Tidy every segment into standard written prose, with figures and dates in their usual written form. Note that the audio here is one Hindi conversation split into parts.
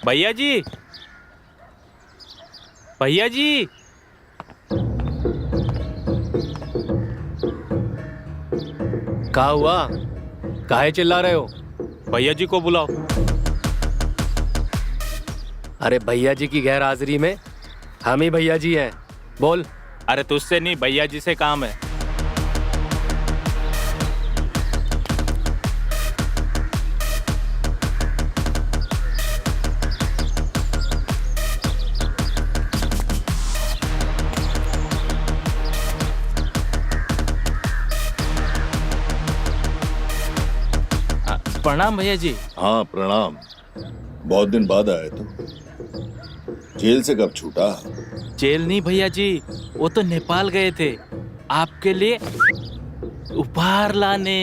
भैया जी, भैया जी। क्या हुआ? काहे चिल्ला रहे हो? भैया जी को बुलाओ। अरे भैया जी की गैर हाजिरी में हम ही भैया जी हैं। बोल। अरे तुझसे नहीं, भैया जी से काम है। प्रणाम भैया जी। हाँ प्रणाम। बहुत दिन बाद आए तुम। जेल से कब छूटा? जेल नहीं भैया जी, वो तो नेपाल गए थे आपके लिए उपहार लाने।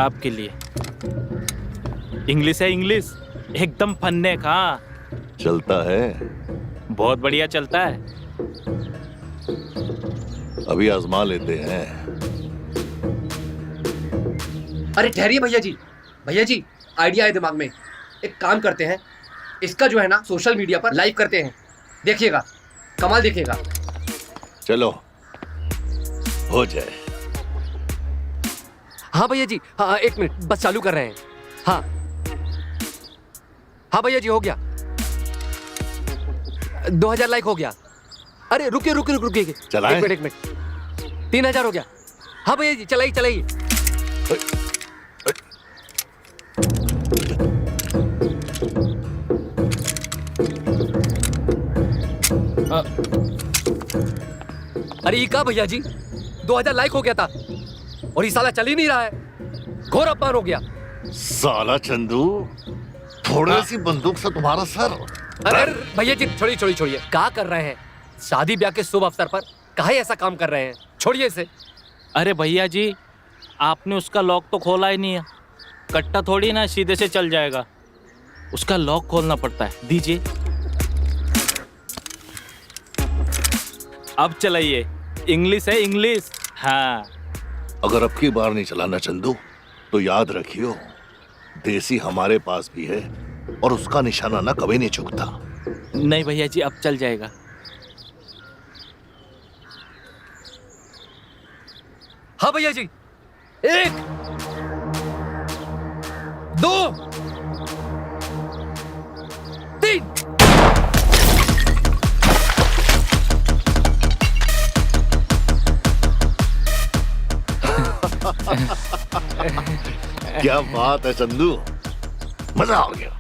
आपके लिए। इंग्लिश है, इंग्लिश एकदम फन्ने का। चलता है? बहुत बढ़िया चलता है। अभी आजमा लेते हैं। अरे ठहरिए भैया जी। भैया जी, आइडिया है दिमाग में। एक काम करते हैं, इसका जो है ना सोशल मीडिया पर लाइव करते हैं। देखिएगा, कमाल देखिएगा। चलो हो जाए। हाँ भैया जी, हाँ एक मिनट बस चालू कर रहे हैं। हाँ हाँ भैया जी, हो गया। 2000 लाइक हो गया। अरे रुकिए रुकिए रुकिए, चलाएं? एक मिनट 3000 हो गया। हाँ भैया जी, चलाइए चलाइए। अरे ये क्या भैया जी, 2000 लाइक हो गया था और ये साला चल ही नहीं रहा है। घोर अपमान हो गया। साला चंदू, थोड़ी सी बंदूक से तुम्हारा सर। अरे भैया जी, छोड़िए छोड़िए छोड़िए। क्या कर रहे हैं? शादी ब्याह के शुभ अवसर पर काहे ऐसा काम कर रहे हैं? छोड़िए इसे। अरे भैया जी, आपने उसका लॉक तो खोला ही नहीं है। कट्टा थोड़ी ना सीधे से चल जाएगा, उसका लॉक खोलना पड़ता है। दीजिए। अब चलाइए। इंग्लिश है, इंग्लिश। हाँ। अगर अब की बार नहीं चलाना चंदू तो याद रखियो, देसी हमारे पास भी है और उसका निशाना ना कभी नहीं चूकता। नहीं भैया जी, अब चल जाएगा। हाँ भैया जी, 1 2 3। क्या बात है चंदू, मजा आ गया।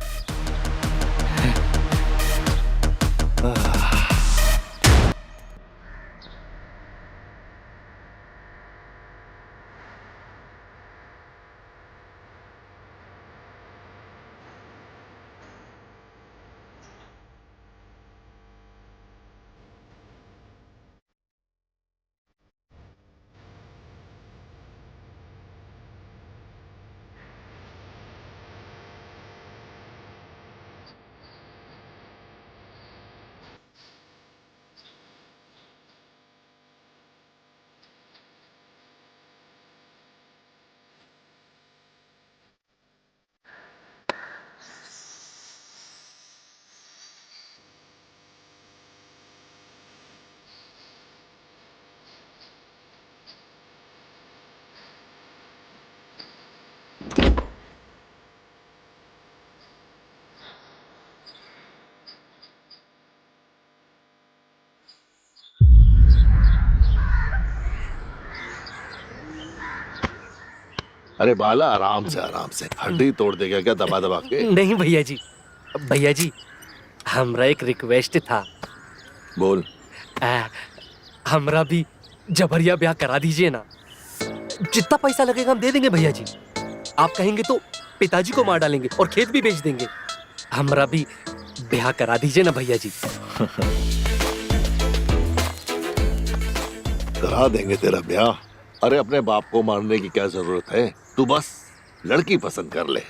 अरे बाला, आराम से आराम से, हड्डी तोड़ देगा क्या दबा दबा के? नहीं भैया जी, भैया जी हमरा एक रिक्वेस्ट था। बोल। हमरा भी जबरिया ब्याह करा दीजिए ना। जितना पैसा लगेगा हम दे देंगे भैया जी। आप कहेंगे तो पिताजी को मार डालेंगे और खेत भी बेच देंगे। हमरा भी ब्याह करा दीजिए ना भैया जी। करा देंगे तेरा ब्याह। अरे अपने बाप को मारने की क्या जरूरत है, तू बस लड़की पसंद कर ले,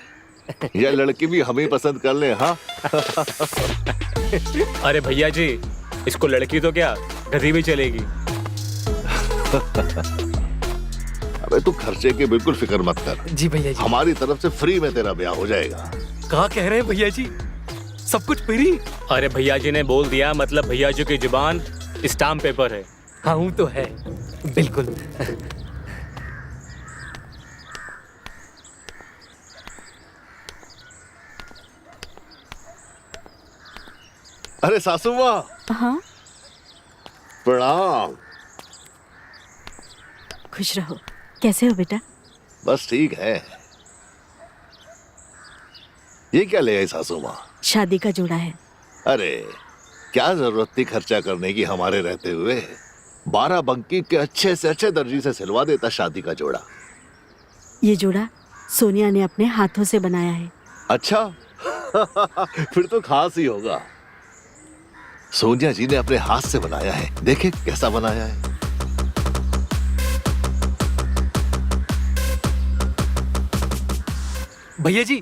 या लड़की भी हमें पसंद कर ले। हाँ अरे भैया जी, इसको लड़की तो क्या गधी भी चलेगी। अबे तू खर्चे की बिल्कुल फिक्र मत कर, जी भैया जी। हमारी तरफ से फ्री में तेरा ब्याह हो जाएगा। कहा कह रहे हैं भैया जी, सब कुछ फ्री? अरे भैया जी ने बोल दिया, मतलब भैया जी की जुबान स्टाम्प पेपर है। हाँ वो तो है, बिल्कुल। अरे सासू माँ, हाँ, प्रणाम। खुश रहो। कैसे हो बेटा? बस ठीक है। ये क्या ले आई सासू माँ? शादी का जोड़ा है। अरे क्या जरूरत थी खर्चा करने की हमारे रहते हुए। 12 बंकी के अच्छे से अच्छे दर्जी से सिलवा देता शादी का जोड़ा। ये जोड़ा सोनिया ने अपने हाथों से बनाया है। अच्छा फिर तो खास ही होगा। सोनिया जी ने अपने हाथ से बनाया है, देखे कैसा बनाया है। भैया जी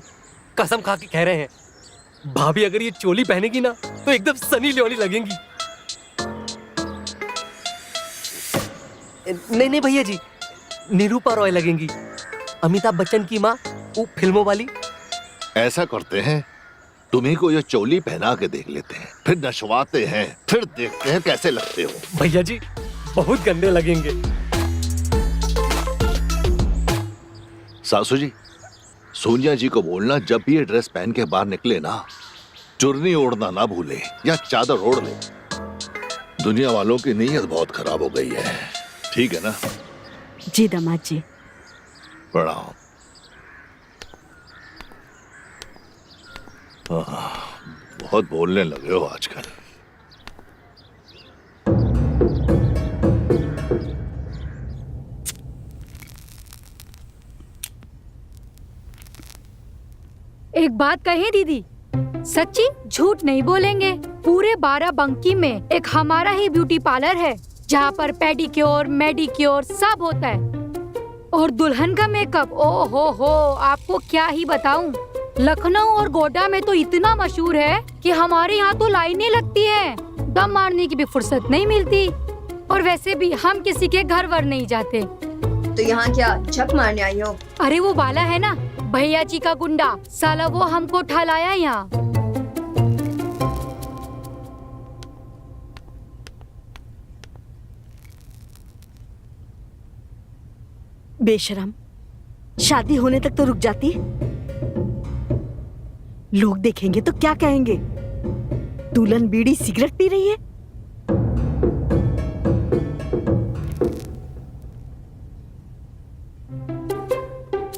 कसम खा के कह रहे हैं, भाभी अगर ये चोली पहनेगी ना तो एकदम सनी लियोनी लगेंगी। नहीं नहीं भैया जी, निरूपा रॉय लगेंगी, अमिताभ बच्चन की माँ, वो फिल्मों वाली। ऐसा करते हैं, तुम्ही को ये चोली पहना के देख लेते हैं, फिर नचवाते हैं, फिर देखते हैं कैसे लगते हो। भैया जी बहुत गंदे लगेंगे। सासू जी, सोनिया जी को बोलना जब भी ये ड्रेस पहन के बाहर निकले ना, चुन्नी ओढ़ना ना भूले या चादर ओढ़ ले। दुनिया वालों की नीयत बहुत खराब हो गई है। ठीक है ना? जी दामाद जी। प्रणाम। बहुत बोलने लगे हो आजकल। एक बात कहें दीदी, सच्ची झूठ नहीं बोलेंगे। पूरे 12 बंकी में एक हमारा ही ब्यूटी पार्लर है जहाँ पर पेडिक्योर मेडिक्योर सब होता है। और दुल्हन का मेकअप, ओ हो, आपको क्या ही बताऊं। लखनऊ और गोड्डा में तो इतना मशहूर है कि हमारे यहाँ तो लाइनें लगती है, दम मारने की भी फुर्सत नहीं मिलती। और वैसे भी हम किसी के घर वर नहीं जाते। तो यहाँ क्या झक मारने आई हो? अरे वो बाला है ना, भैया जी का गुंडा, साला वो हमको उठा लाया यहाँ। बेशरम, शादी होने तक तो रुक जाती। लोग देखेंगे तो क्या कहेंगे? दुल्हन बीड़ी सिगरेट पी रही है।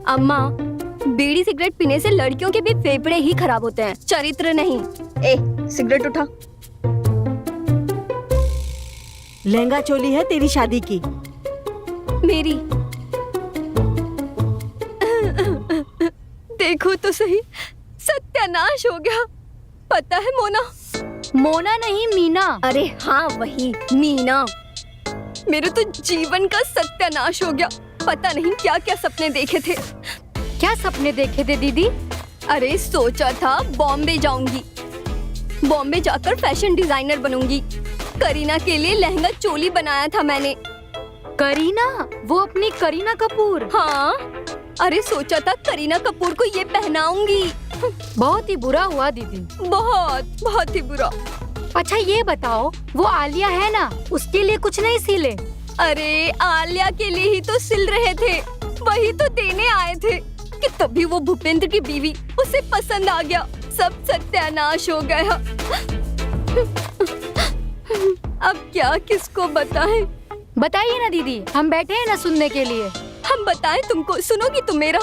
अम्मा, बीड़ी सिगरेट पीने से लड़कियों के भी फेफड़े ही खराब होते हैं, चरित्र नहीं। ए, सिगरेट उठा। लहंगा चोली है तेरी शादी की। मेरी देखो तो सही, सत्यानाश हो गया। पता है मोना? मोना नहीं, मीना। अरे हाँ वही मीना। मेरे तो जीवन का सत्यानाश हो गया। पता नहीं क्या क्या सपने देखे थे। क्या सपने देखे थे दीदी? अरे सोचा था बॉम्बे जाऊंगी, बॉम्बे जाकर फैशन डिजाइनर बनूंगी। करीना के लिए लहंगा चोली बनाया था मैंने। करीना? वो अपनी करीना कपूर? हाँ, अरे सोचा था करीना कपूर को ये पहनाऊंगी। बहुत ही बुरा हुआ दीदी, बहुत बहुत ही बुरा। अच्छा ये बताओ, वो आलिया है ना, उसके लिए कुछ नहीं सिले? अरे आलिया के लिए ही तो सिल रहे थे, वही तो देने आए थे कि तभी वो भूपेंद्र की बीवी, उसे पसंद आ गया। सब सत्यानाश हो गया। अब क्या किसको बताएं? बताइए ना दीदी, हम बैठे हैं ना सुनने के लिए। हम बताएं तुमको, सुनोगी तुम मेरा?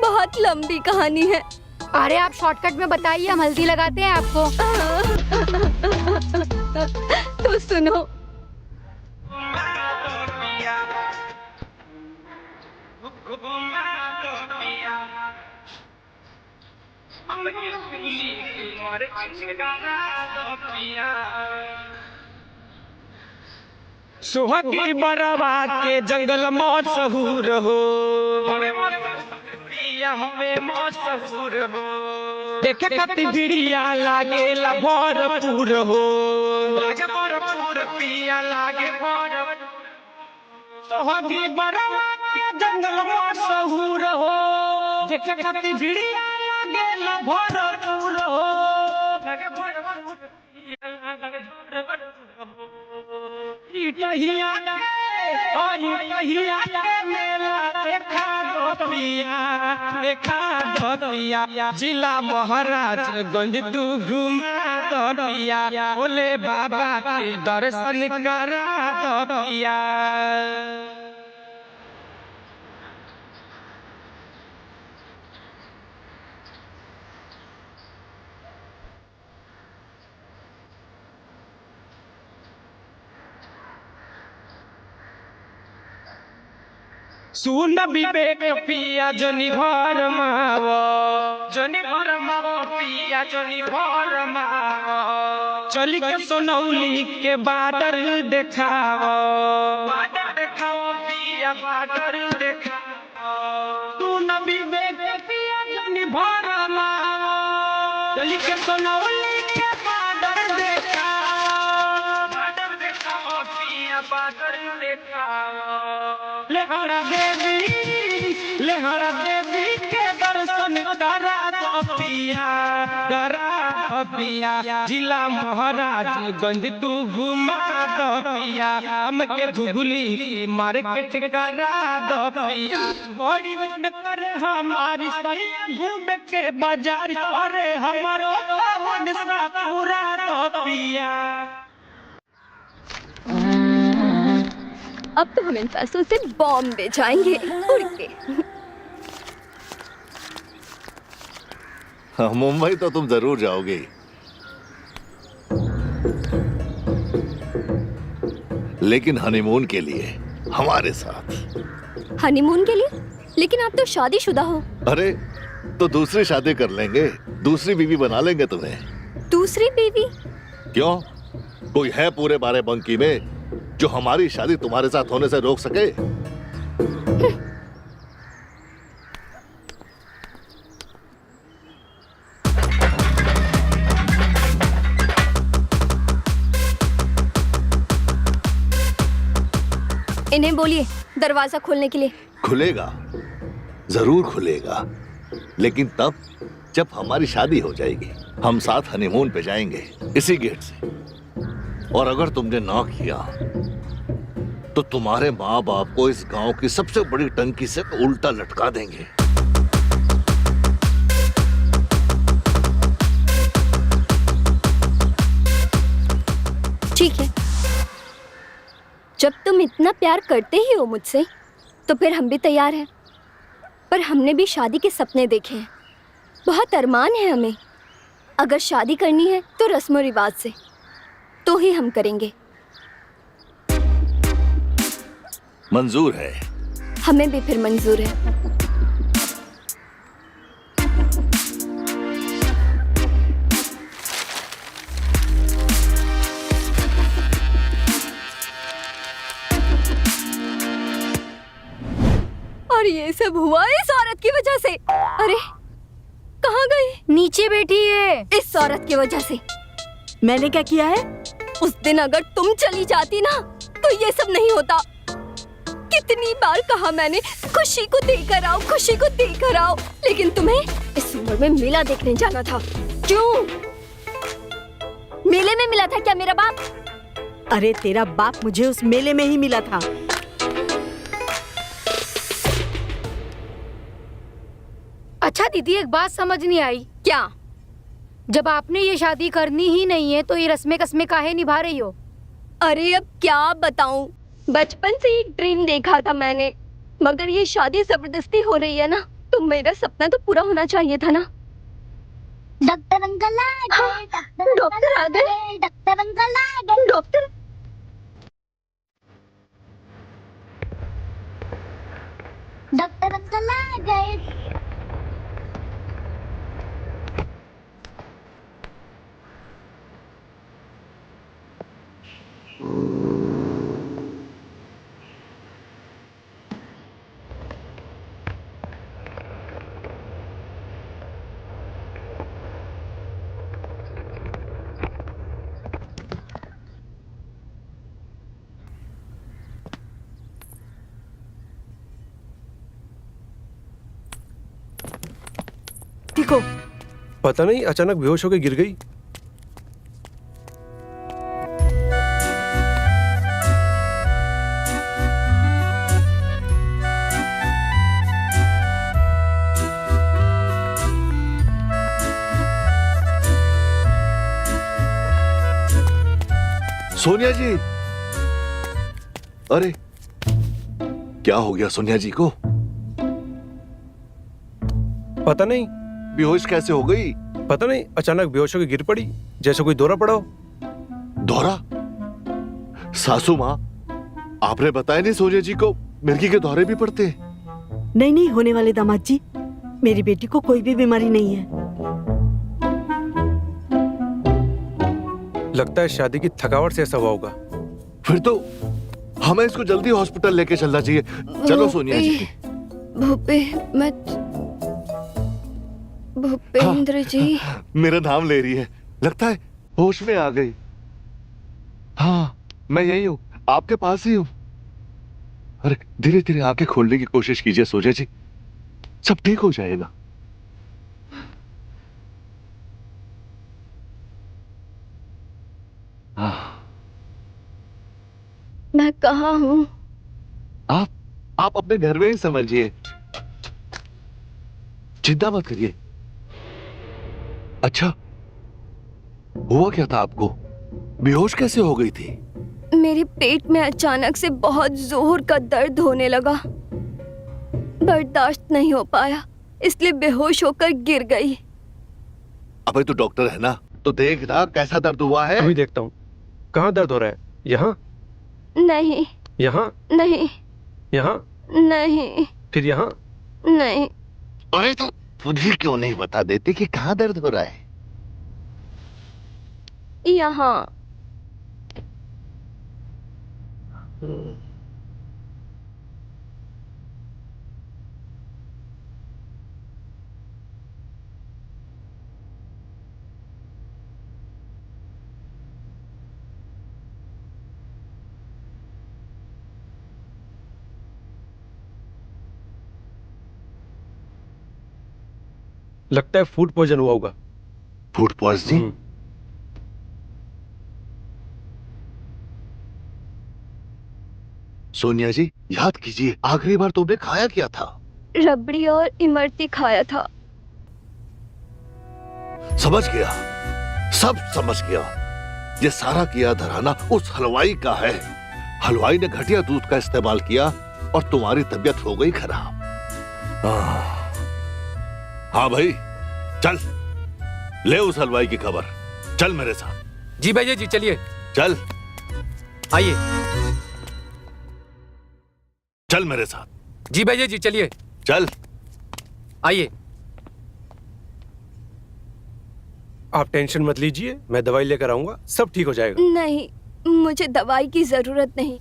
बहुत लंबी कहानी है। अरे आप शॉर्टकट में बताइए, हम हल्दी लगाते हैं आपको। तो सुनो। सुहागी बरवा के जंगल मशहूर हो पिया हमें मशहूर हो देखे खातिर भिड़िया लागे ला भरपूर हो लागे भरपूर पिया लागे भरपूर सुहागी बरवा के जंगल मशहूर हो देखे खातिर भिड़िया लागे ला भरपूर हो लागे भरपूर पिया लागे भरपूर जिला महाराजगंज तू घुमा दिया बोले बाबा के दर्शन करा दिया सुन विवेक पिया जनी घर मावो पिया जनी घर मावो चली के सोनौली के बाटर देखावो पिया बाटर देखावो सुन विवेक पिया जनी घर मावो चली के सोनौली के बाटर देखावो पिया बाटर देखावो लेहरा देवी के दर्शन करा पिया जिला महाराजगंज तू घुमा पिया हमके घुगुली मार्केट करा पिया बड़ी बड़ करे हमारी सही घूम के बाजार अरे हमारो पूरा पिया अब तो हम इन पैसों से बॉम्बे जाएंगे उड़ के। हाँ, मुंबई तो तुम जरूर जाओगी, लेकिन हनीमून के लिए हमारे साथ। हनीमून के लिए? लेकिन आप तो शादीशुदा हो। अरे तो दूसरी शादी कर लेंगे, दूसरी बीवी बना लेंगे तुम्हें। दूसरी बीवी? क्यों? कोई है पूरे बाराबंकी में जो हमारी शादी तुम्हारे साथ होने से रोक सके? इन्हें बोलिए दरवाजा खोलने के लिए। खुलेगा, जरूर खुलेगा, लेकिन तब जब हमारी शादी हो जाएगी। हम साथ हनीमून पे जाएंगे इसी गेट से। और अगर तुमने ना किया तो तुम्हारे माँ बाप को इस गांव की सबसे बड़ी टंकी से उल्टा लटका देंगे। ठीक है, जब तुम इतना प्यार करते ही हो मुझसे तो फिर हम भी तैयार हैं। पर हमने भी शादी के सपने देखे हैं, बहुत अरमान है हमें। अगर शादी करनी है तो रस्म रिवाज से तो ही हम करेंगे। मंजूर है? हमें भी फिर मंजूर है। और ये सब हुआ इस औरत की वजह से। अरे कहाँ गई? नीचे बैठी है। इस औरत की वजह से। मैंने क्या किया है? उस दिन अगर तुम चली जाती ना तो ये सब नहीं होता। कितनी बार कहा मैंने खुशी को देकर आओ, खुशी को देकर आओ, लेकिन तुम्हें इस उम्र में मेला देखने जाना था। क्यों? मेले में मिला था क्या मेरा बाप? अरे तेरा बाप मुझे उस मेले में ही मिला था। अच्छा दीदी, एक बात समझ नहीं आई। क्या? जब आपने ये शादी करनी ही नहीं है तो ये रस्में कस्में काहे निभा रही हो? अरे अब क्या बताऊं, बचपन से एक ड्रीम देखा था मैंने, मगर ये शादी जबरदस्ती हो रही है ना, तो मेरा सपना तो पूरा होना चाहिए था ना। डॉक्टर अंकल आ गए, डॉक्टर आ गए, डॉक्टर अंकल आ गए, डॉक्टर डॉक्टर अंकल आ गए। को? पता नहीं, अचानक बेहोश होकर गिर गई। सोनिया जी, अरे क्या हो गया सोनिया जी को? पता नहीं, बेहोश कैसे हो गई? पता नहीं, अचानक बेहोश होकर गिर पड़ी, जैसे कोई दौरा पड़ा हो। दौरा? सासू माँ, आपने बताया नहीं सोनिया जी को मिर्गी के दौरे भी पड़ते हैं? नहीं होने वाले दामाद जी, मेरी बेटी को कोई भी बीमारी नहीं है। लगता है शादी की थकावट से ऐसा हुआ होगा। फिर तो हमें इसको जल्दी हॉस्पिटल लेके चलना चाहिए। चलो सोनिया जी। भूपेंद्र जी। मेरा नाम ले रही है, लगता है होश में आ गई। हाँ, मैं यही हूँ, आपके पास ही हूँ। अरे धीरे धीरे आंखें खोलने की कोशिश कीजिए सोनिया जी, सब ठीक हो जाएगा। मैं कहाँ हूँ? आप अपने घर में ही समझिए, चिंता मत करिए। अच्छा, हुआ क्या था आपको? बेहोश कैसे हो गई थी? मेरे पेट में अचानक से बहुत जोर का दर्द होने लगा, बर्दाश्त नहीं हो पाया, इसलिए बेहोश होकर गिर गई। अबे तो डॉक्टर है ना, तो देख ना कैसा दर्द हुआ है। अभी देखता हूँ। कहाँ दर्द हो रहा है? यहाँ? नहीं। यहाँ? नहीं। यहाँ? नहीं। फिर यहाँ? नहीं। अरे तो मुझे क्यों नहीं बता देते कि कहाँ दर्द हो रहा है? यहाँ। लगता है फूड पॉइजन हुआ होगा। Food poisoning? सोनिया जी, याद कीजिए, आखिरी बार तुमने खाया क्या था? रबड़ी और इमरती खाया था। समझ गया, सब समझ गया। ये सारा किया धराना उस हलवाई का है। हलवाई ने घटिया दूध का इस्तेमाल किया और तुम्हारी तबीयत हो गई खराब। हाँ भाई, चल ले उस हलवाई की खबर। चल मेरे साथ। जी भैया जी, चलिए। चल, आइए। चल मेरे साथ। जी भैया जी, चलिए। चल, आइए। आप टेंशन मत लीजिए, मैं दवाई लेकर आऊंगा, सब ठीक हो जाएगा। नहीं, मुझे दवाई की जरूरत नहीं।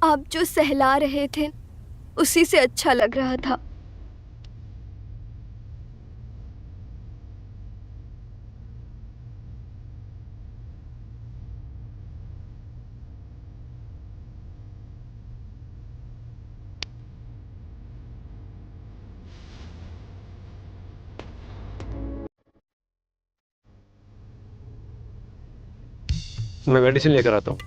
आप जो सहला रहे थे उसी से अच्छा लग रहा था। मैं मेडिसिन लेकर आता हूँ।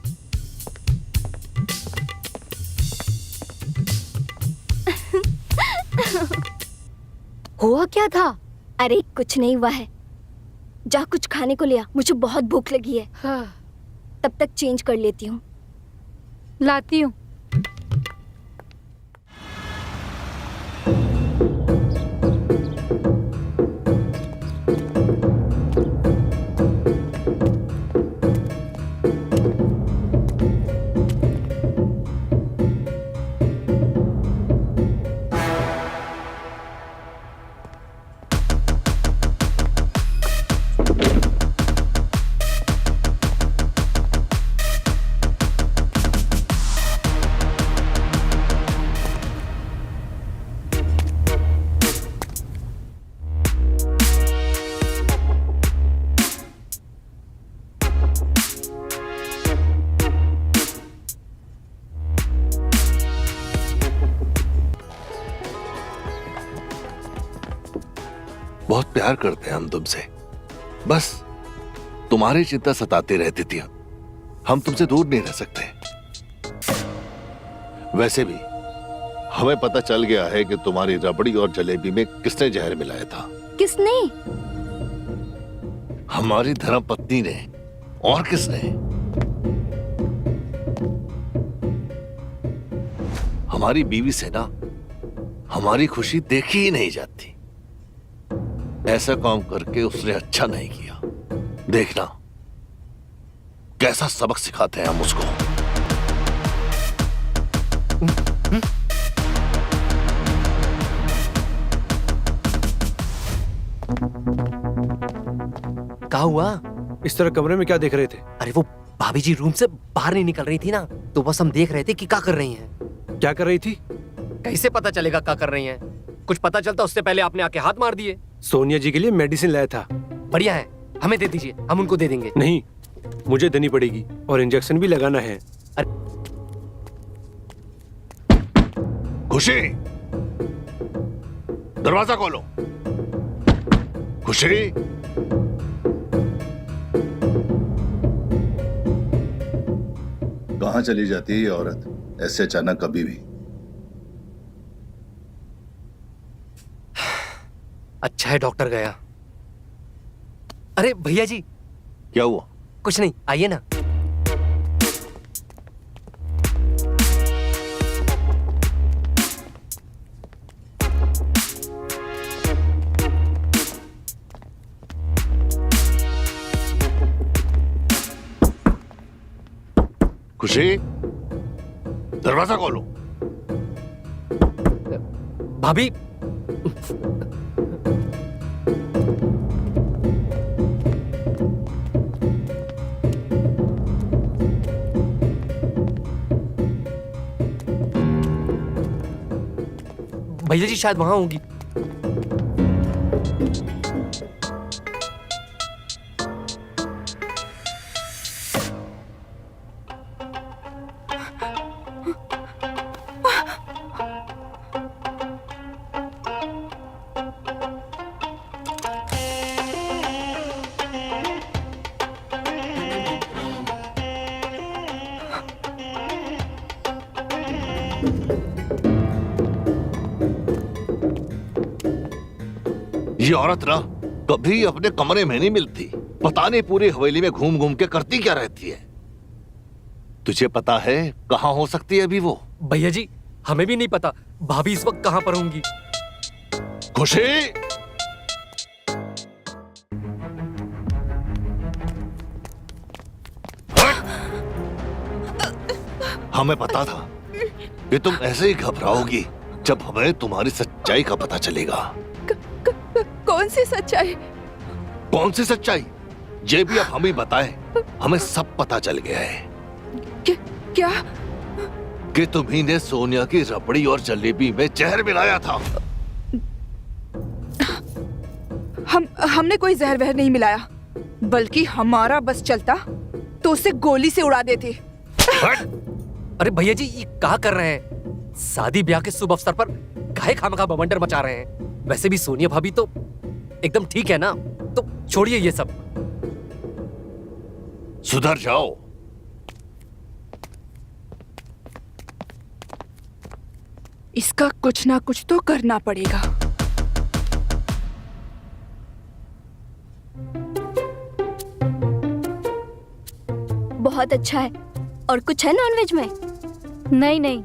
हुआ क्या था? अरे कुछ नहीं हुआ है। जा कुछ खाने को ले आ, मुझे बहुत भूख लगी है। हाँ। तब तक चेंज कर लेती हूँ। लाती हूँ। बहुत प्यार करते हैं हम तुमसे, बस तुम्हारी चिंता सताती रहती थी। हम तुमसे दूर नहीं रह सकते। वैसे भी हमें पता चल गया है कि तुम्हारी रबड़ी और जलेबी में किसने जहर मिलाया था। किसने? हमारी धर्मपत्नी ने। और किसने? हमारी बीवी से ना हमारी खुशी देखी ही नहीं जाती। ऐसा काम करके उसने अच्छा नहीं किया। देखना कैसा सबक सिखाते हैं हम उसको। क्या हुआ? इस तरह कमरे में क्या देख रहे थे? अरे वो भाभी जी रूम से बाहर नहीं निकल रही थी ना, तो बस हम देख रहे थे कि क्या कर रही हैं। क्या कर रही थी? कैसे पता चलेगा क्या कर रही हैं? कुछ पता चलता उससे पहले आपने आके हाथ मार दिए। सोनिया जी के लिए मेडिसिन लाया था। बढ़िया है, हमें दे दीजिए, हम उनको दे देंगे। नहीं, मुझे देनी पड़ेगी और इंजेक्शन भी लगाना है। खुशी, दरवाजा खोलो। खुशी, कहाँ चली जाती है ये औरत ऐसे अचानक कभी भी? अच्छा है डॉक्टर गया। अरे भैया जी। क्या हुआ? कुछ नहीं, आइए ना। खुशी, दरवाजा खोलो। भाभी, भैया जी शायद वहां होंगी। ये औरत ना कभी अपने कमरे में नहीं मिलती। पता नहीं पूरी हवेली में घूम घूम के करती क्या रहती है। तुझे पता है कहाँ हो सकती है अभी वो? भैया जी हमें भी नहीं पता भाभी इस वक्त कहाँ पर होंगी। खुशी, हमें पता था कि तुम ऐसे ही घबराओगी जब हमें तुम्हारी सच्चाई का पता चलेगा। कौन सी सच्चाई? कौन सी सच्चाई? ये भी अब हम ही बताएं। हमें सब पता चल गया है। क्या? कि तुम्ही ने सोनिया की रबड़ी और जलेबी में जहर मिलाया था। हमने कोई जहर वहर नहीं मिलाया, बल्कि हमारा बस चलता तो उसे गोली से उड़ा देते। अरे भैया जी ये क्या कर रहे हैं? शादी ब्याह के शुभ अवसर पर काहे खामखा बवंडर मचा रहे हैं? वैसे भी सोनिया भाभी तो एकदम ठीक है ना, तो छोड़िए ये सब। सुधर जाओ। इसका कुछ ना कुछ तो करना पड़ेगा। बहुत अच्छा है। और कुछ है नॉनवेज में? नहीं नहीं,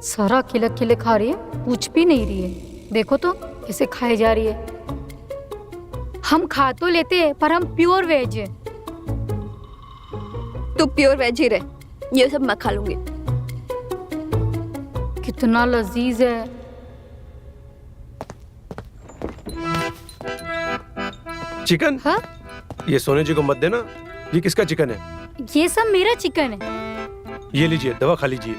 सारा खिलक खिले खा रही है, पूछ भी नहीं रही है। देखो तो कैसे खाए जा रही है। हम खा तो लेते हैं पर हम प्योर वेज है। तू प्योर वेज ही रहे, ये सब मैं खा लूंगी। कितना लजीज है। चिकन? हाँ? ये सोने जी को मत देना। ये किसका चिकन है? ये सब मेरा चिकन है। ये लीजिए, दवा खा लीजिए।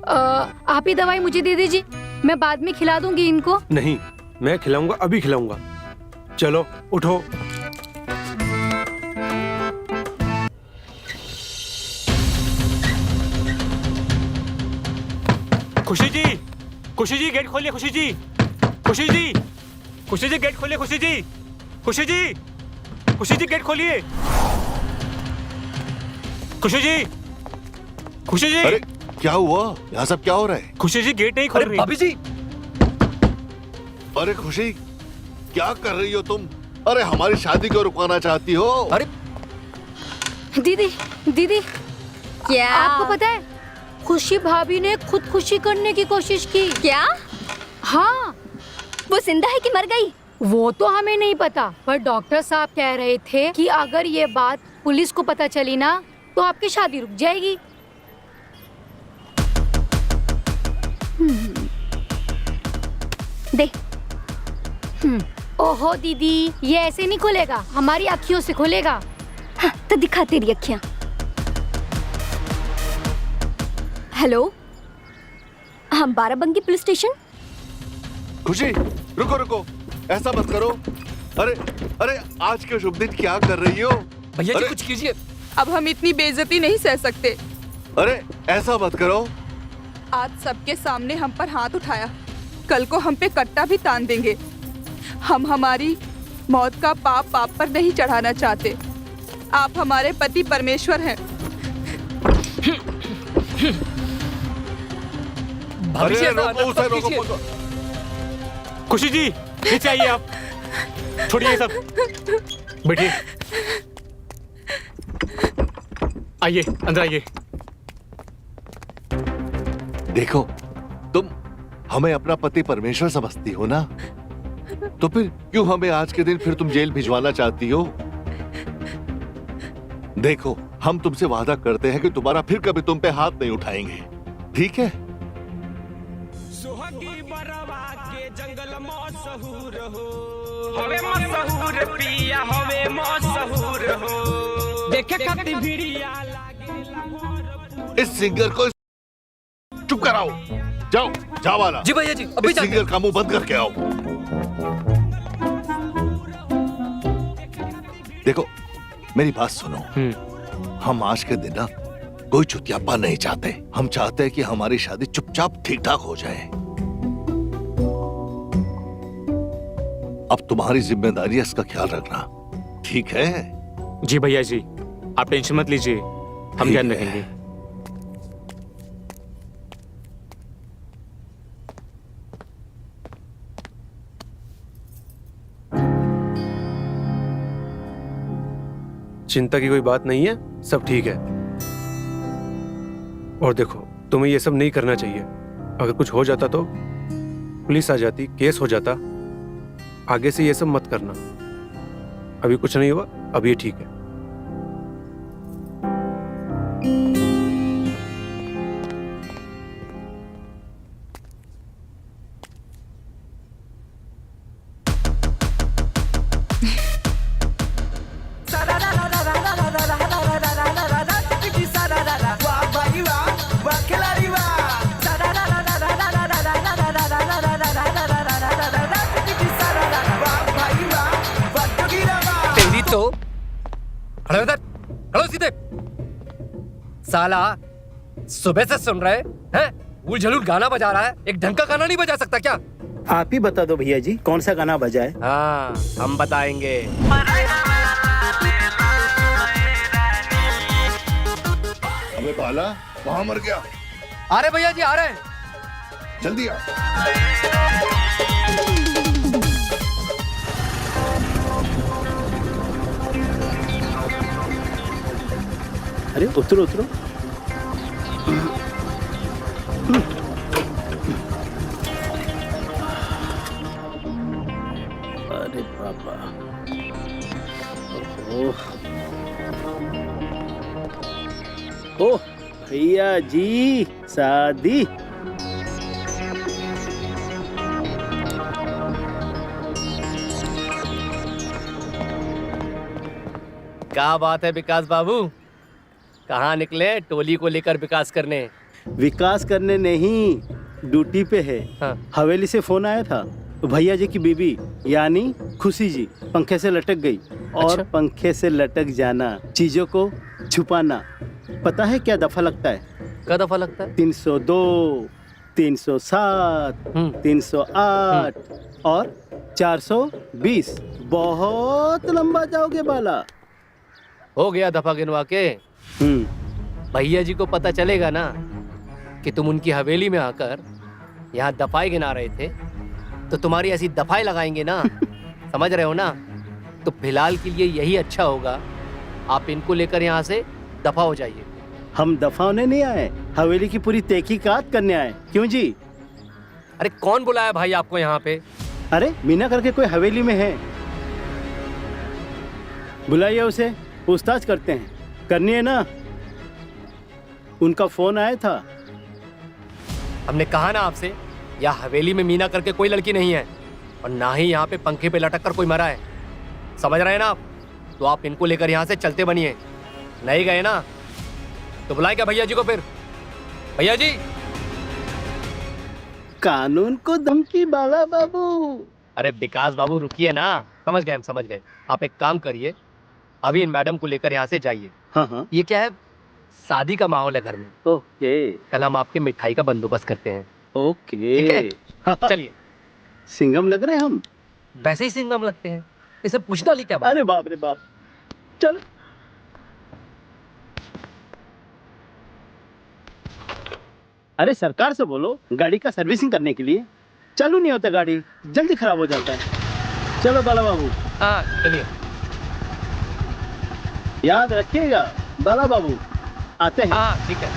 आप ही दवाई मुझे दे दीजिए, मैं बाद में खिला दूंगी इनको। नहीं, मैं खिलाऊंगा, अभी खिलाऊंगा। चलो उठो। खुशी जी, खुशी जी गेट खोलिए। खुशी जी, खुशी जी, खुशी जी गेट खोलिए, खुशी जी, खुशी जी, खुशी जी गेट खोलिए, खुशी जी, खुशी जी। अरे क्या हुआ? यहाँ सब क्या हो रहा है? खुशी जी गेट नहीं खोल अरे रही। भाभी जी, अरे खुशी, क्या कर रही हो तुम? अरे हमारी शादी को रुकवाना चाहती हो? अरे दीदी दीदी क्या आपको पता है खुशी भाभी ने खुदकुशी करने की कोशिश की। क्या? हाँ, वो जिंदा है कि मर गई? वो तो हमें नहीं पता, पर डॉक्टर साहब कह रहे थे कि अगर ये बात पुलिस को पता चली ना तो आपकी शादी रुक जाएगी। दे। ओहो दीदी, ये ऐसे नहीं खुलेगा, हमारी अखियों से खुलेगा। हाँ, तो दिखा तेरी अखियां। हेलो, हम बाराबंकी पुलिस स्टेशन। खुशी रुको रुको, ऐसा मत करो। अरे अरे आज के शुभ दिन क्या कर रही हो? भैया जी अरे, कुछ कीजिए। अब हम इतनी बेइज्जती नहीं सह सकते। अरे ऐसा मत करो। आज सबके सामने हम पर हाथ उठाया, कल को हम पे कट्टा भी तान देंगे। हम हमारी मौत का पाप आप पर नहीं चढ़ाना चाहते। आप हमारे पति परमेश्वर हैं। भाभी जी, अरे ऐसा रोको मत उसे, कीजिए। रोको। खुशी जी नीचे आइए, आप छोड़िए ये सब, बैठिए, आइए अंदर आइए। देखो, तुम हमें अपना पति परमेश्वर समझती हो ना, तो फिर क्यों हमें आज के दिन फिर तुम जेल भिजवाना चाहती हो? देखो, हम तुमसे वादा करते हैं कि तुम्हारा फिर कभी तुम पे हाथ नहीं उठाएंगे, ठीक है? सुहागी बरवा के जंगल मशहूर हो, हवे मशहूर पिया हवे मशहूर हो, देखे खातिर भिड़िया लागे। इस सिंगर को चुप कराओ। जाओ, जाओ वाला। जी भैया जी, अभी इस सिंगर का मुंह बंद करके आओ। देखो, मेरी बात सुनो। हम आज के दिन ना कोई चुतियापा नहीं चाहते। हम चाहते हैं कि हमारी शादी चुपचाप ठीक ठाक हो जाए। अब तुम्हारी जिम्मेदारी है इसका ख्याल रखना, ठीक है? जी भैया जी, आप टेंशन मत लीजिए, हम ध्यान ठीक है। रखेंगे। चिंता की कोई बात नहीं है, सब ठीक है। और देखो, तुम्हें ये सब नहीं करना चाहिए। अगर कुछ हो जाता तो पुलिस आ जाती, केस हो जाता। आगे से ये सब मत करना। अभी कुछ नहीं हुआ, अब ये ठीक है। तेरी तो खड़े हो इधर, खड़ो सीधे। साला सुबह से सुन रहे हैं, उल झलूल गाना बजा रहा है, एक ढंग का गाना नहीं बजा सकता क्या? आप ही बता दो भैया जी, कौन सा गाना बजाए? हाँ, हम बताएंगे। अबे बाला, वहां मर गया। आ रहे भैया जी, आ रहे हैं। जल्दी आ। अरे उतरो उतरो। अरे बाबा, ओह भैया जी, शादी। क्या बात है विकास बाबू, कहाँ निकले टोली को लेकर विकास करने? विकास करने नहीं, ड्यूटी पे है। हाँ। हवेली से फोन आया था, तो भैया जी की बीबी यानी खुशी जी पंखे से लटक गई। और अच्छा? पंखे से लटक जाना, चीजों को छुपाना, पता है क्या दफा लगता है? क्या दफा लगता है? 302, 307, 308 और 420। बहुत लंबा जाओगे बाला। हो गया दफा गिनवा के। भैया जी को पता चलेगा ना कि तुम उनकी हवेली में आकर यहाँ दफाए गिना रहे थे, तो तुम्हारी ऐसी दफाएं लगाएंगे ना, समझ रहे हो ना? तो फिलहाल के लिए यही अच्छा होगा, आप इनको लेकर यहाँ से दफा हो जाइए। हम दफा होने नहीं आए, हवेली की पूरी तहकीकात करने आए। क्यों जी? अरे कौन बुलाया भाई आपको यहाँ पे? अरे मीना करके कोई हवेली में है, बुलाइए उसे, पूछताछ करते हैं। करनी है ना? उनका फोन आया था। हमने कहा ना आपसे, यहाँ हवेली में मीना करके कोई लड़की नहीं है, और ना ही यहाँ पे पंखे पे लटक कर कोई मरा है, समझ रहे हैं ना आप? तो आप इनको लेकर यहाँ से चलते बनिए। नहीं गए ना तो बुलाए क्या भैया जी को फिर? भैया जी! कानून को धमकी बाला बाबू। अरे विकास बाबू रुकिए ना, समझ गए हम, समझ गए। आप एक काम करिए, अभी इन मैडम को लेकर यहाँ से जाइए। हाँ। ये क्या है, शादी का माहौल है घर में। ओके। कल हम आपके मिठाई का बंदोबस्त करते हैं। ओके। चलिए। सिंगम लग रहे हैं हम। वैसे ही सिंगम लगते हैं, इसे पूछना ली क्या बात? अरे बाप रे बाप। चल। अरे सरकार से बोलो गाड़ी का सर्विसिंग करने के लिए। चालू नहीं होता गाड़ी, जल्दी खराब हो जाता है। चलो बाला बाबू। हाँ चलिए। याद रखिएगा बाला बाबू, आते हैं। हाँ ठीक है।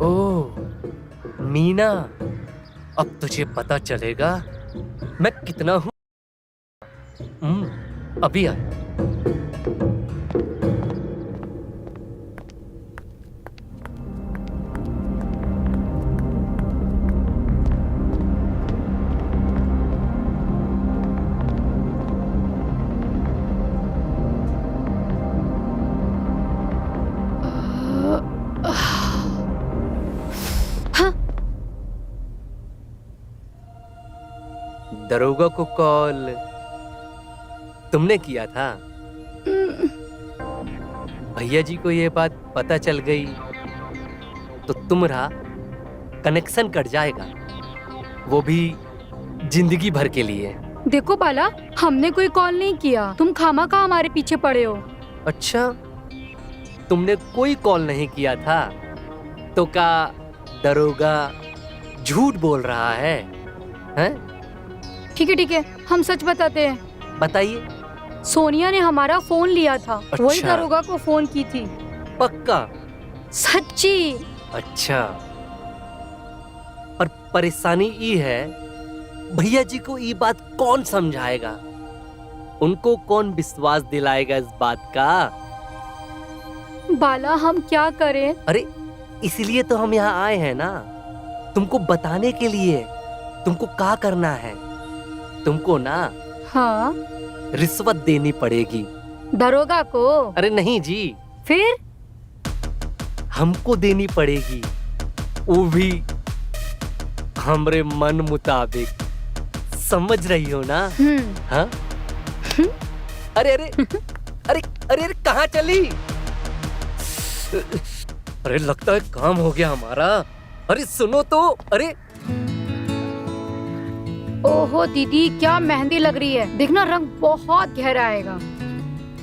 ओह मीना, अब तुझे पता चलेगा मैं कितना हूँ। अभी आए। दरोगा को कॉल तुमने किया था? भैया जी को ये बात पता चल गई तो तुम्हारा कनेक्शन कट जाएगा, वो भी जिंदगी भर के लिए। देखो बाला, हमने कोई कॉल नहीं किया, तुम खामखा हमारे पीछे पड़े हो। अच्छा, तुमने कोई कॉल नहीं किया था तो क्या दरोगा झूठ बोल रहा है? हैं? ठीक है, हम सच बताते हैं। बताइए। सोनिया ने हमारा फोन लिया था। अच्छा। वही दरोगा को फोन की थी। पक्का? सच्ची। अच्छा, पर परेशानी ये है, भैया जी को ये बात कौन समझाएगा? उनको कौन विश्वास दिलाएगा इस बात का? बाला हम क्या करें? अरे इसलिए तो हम यहाँ आए हैं ना, तुमको बताने के लिए। तुमको क्या करना है, तुमको ना हाँ रिश्वत देनी पड़ेगी। दरोगा को? अरे नहीं जी, फिर हमको देनी पड़ेगी, वो भी हमरे मन मुताबिक। समझ रही हो ना? हाँ? अरे अरे अरे अरे अरे कहाँ चली? अरे लगता है काम हो गया हमारा। अरे सुनो तो। अरे ओहो दीदी, क्या मेहंदी लग रही है, देखना रंग बहुत गहरा आएगा।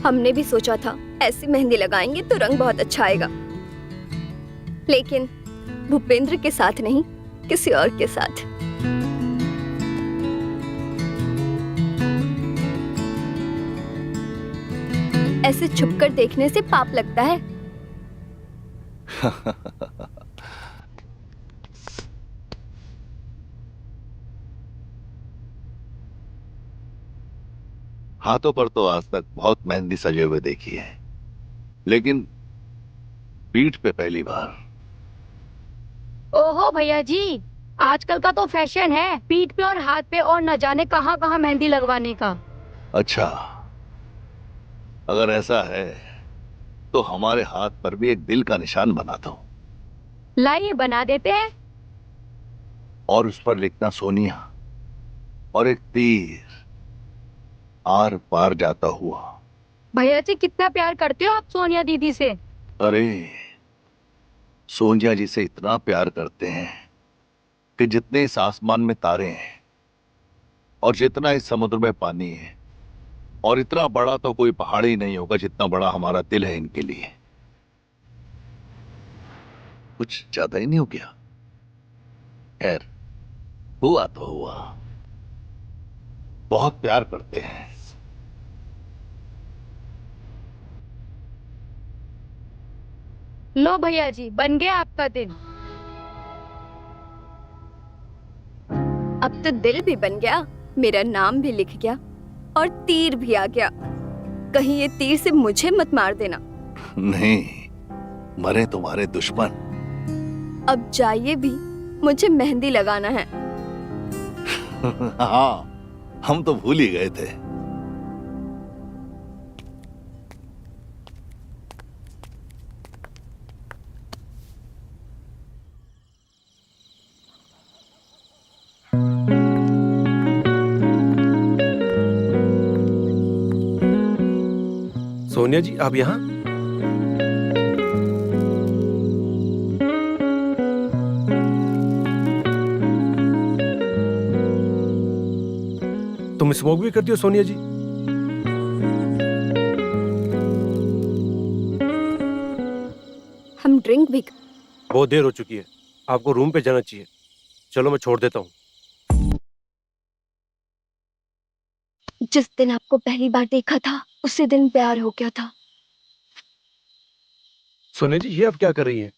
हमने भी सोचा था ऐसी मेहंदी लगाएंगे तो रंग बहुत अच्छा आएगा, लेकिन भूपेंद्र के साथ नहीं, किसी और के साथ। ऐसे छुपकर देखने से पाप लगता है। हाथों पर तो आज तक बहुत मेहंदी सजे हुए देखी है, लेकिन पीठ पे पहली बार। ओहो भैया जी, आजकल का तो फैशन है पीठ पे और हाथ पे और न जाने कहां कहां मेहंदी लगवाने का। अच्छा, अगर ऐसा है तो हमारे हाथ पर भी एक दिल का निशान बना दो। लाइए बना देते हैं। और उस पर लिखना सोनिया, और एक तीर आर पार जाता हुआ। भैया जी कितना प्यार करते हो आप सोनिया दीदी से। अरे सोनिया जी से इतना प्यार करते हैं कि जितने इस आसमान में तारे हैं और जितना इस समुद्र में पानी है, और इतना बड़ा तो कोई पहाड़ ही नहीं होगा जितना बड़ा हमारा दिल है इनके लिए। कुछ ज्यादा ही नहीं हो गया? खैर, हुआ तो हुआ। बहुत प्यार करते हैं। लो भैया जी, बन गया आपका दिन। अब तो दिल भी बन गया, मेरा नाम भी लिख गया और तीर भी आ गया। कहीं ये तीर से मुझे मत मार देना। नहीं, मरे तुम्हारे दुश्मन। अब जाइए भी, मुझे मेहंदी लगाना है। हाँ, हम तो भूल ही गए थे। सोनिया जी, आप यहाँ? तुम स्मोक भी करती हो सोनिया जी? हम ड्रिंक भी। बहुत देर हो चुकी है, आपको रूम पे जाना चाहिए। चलो मैं छोड़ देता हूँ। जिस दिन आपको पहली बार देखा था, उसी दिन प्यार हो गया था। सोनिया जी, ये आप क्या कर रही हैं?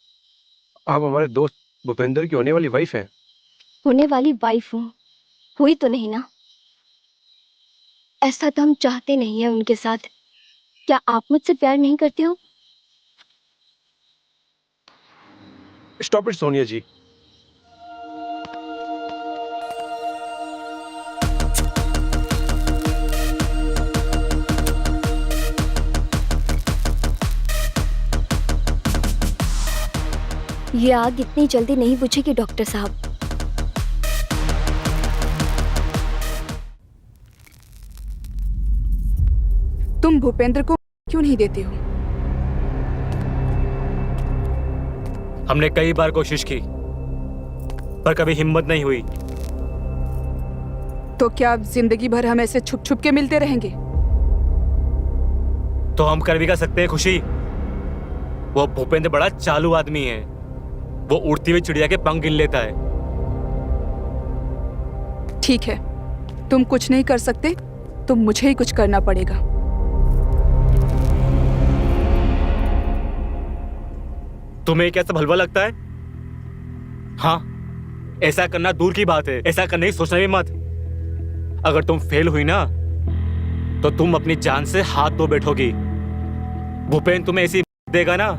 आप हमारे दोस्त भूपेंद्र की होने वाली वाइफ हैं। होने वाली वाइफ हूँ, हुई तो नहीं ना। ऐसा तो हम चाहते नहीं है उनके साथ। क्या आप मुझसे प्यार नहीं करते हो? स्टॉप इट सोनिया जी। ये आग इतनी जल्दी नहीं बुझेगी डॉक्टर साहब। तुम भूपेंद्र को क्यों नहीं देते हो? हमने कई बार कोशिश की पर कभी हिम्मत नहीं हुई। तो क्या अब जिंदगी भर हम ऐसे छुप छुप के मिलते रहेंगे? तो हम कर भी कर सकते हैं खुशी। वो भूपेंद्र बड़ा चालू आदमी है। वो उड़ती हुई चिड़िया के पंख गिन लेता है। ठीक है, तुम कुछ नहीं कर सकते तो मुझे ही कुछ करना पड़ेगा। तुम्हें क्या सब हलवा लगता है? हाँ, ऐसा करना दूर की बात है, ऐसा करने की सोचना भी मत। अगर तुम फेल हुई ना तो तुम अपनी जान से हाथ धो बैठोगी। भूपेंद्र तुम्हें ऐसी देगा ना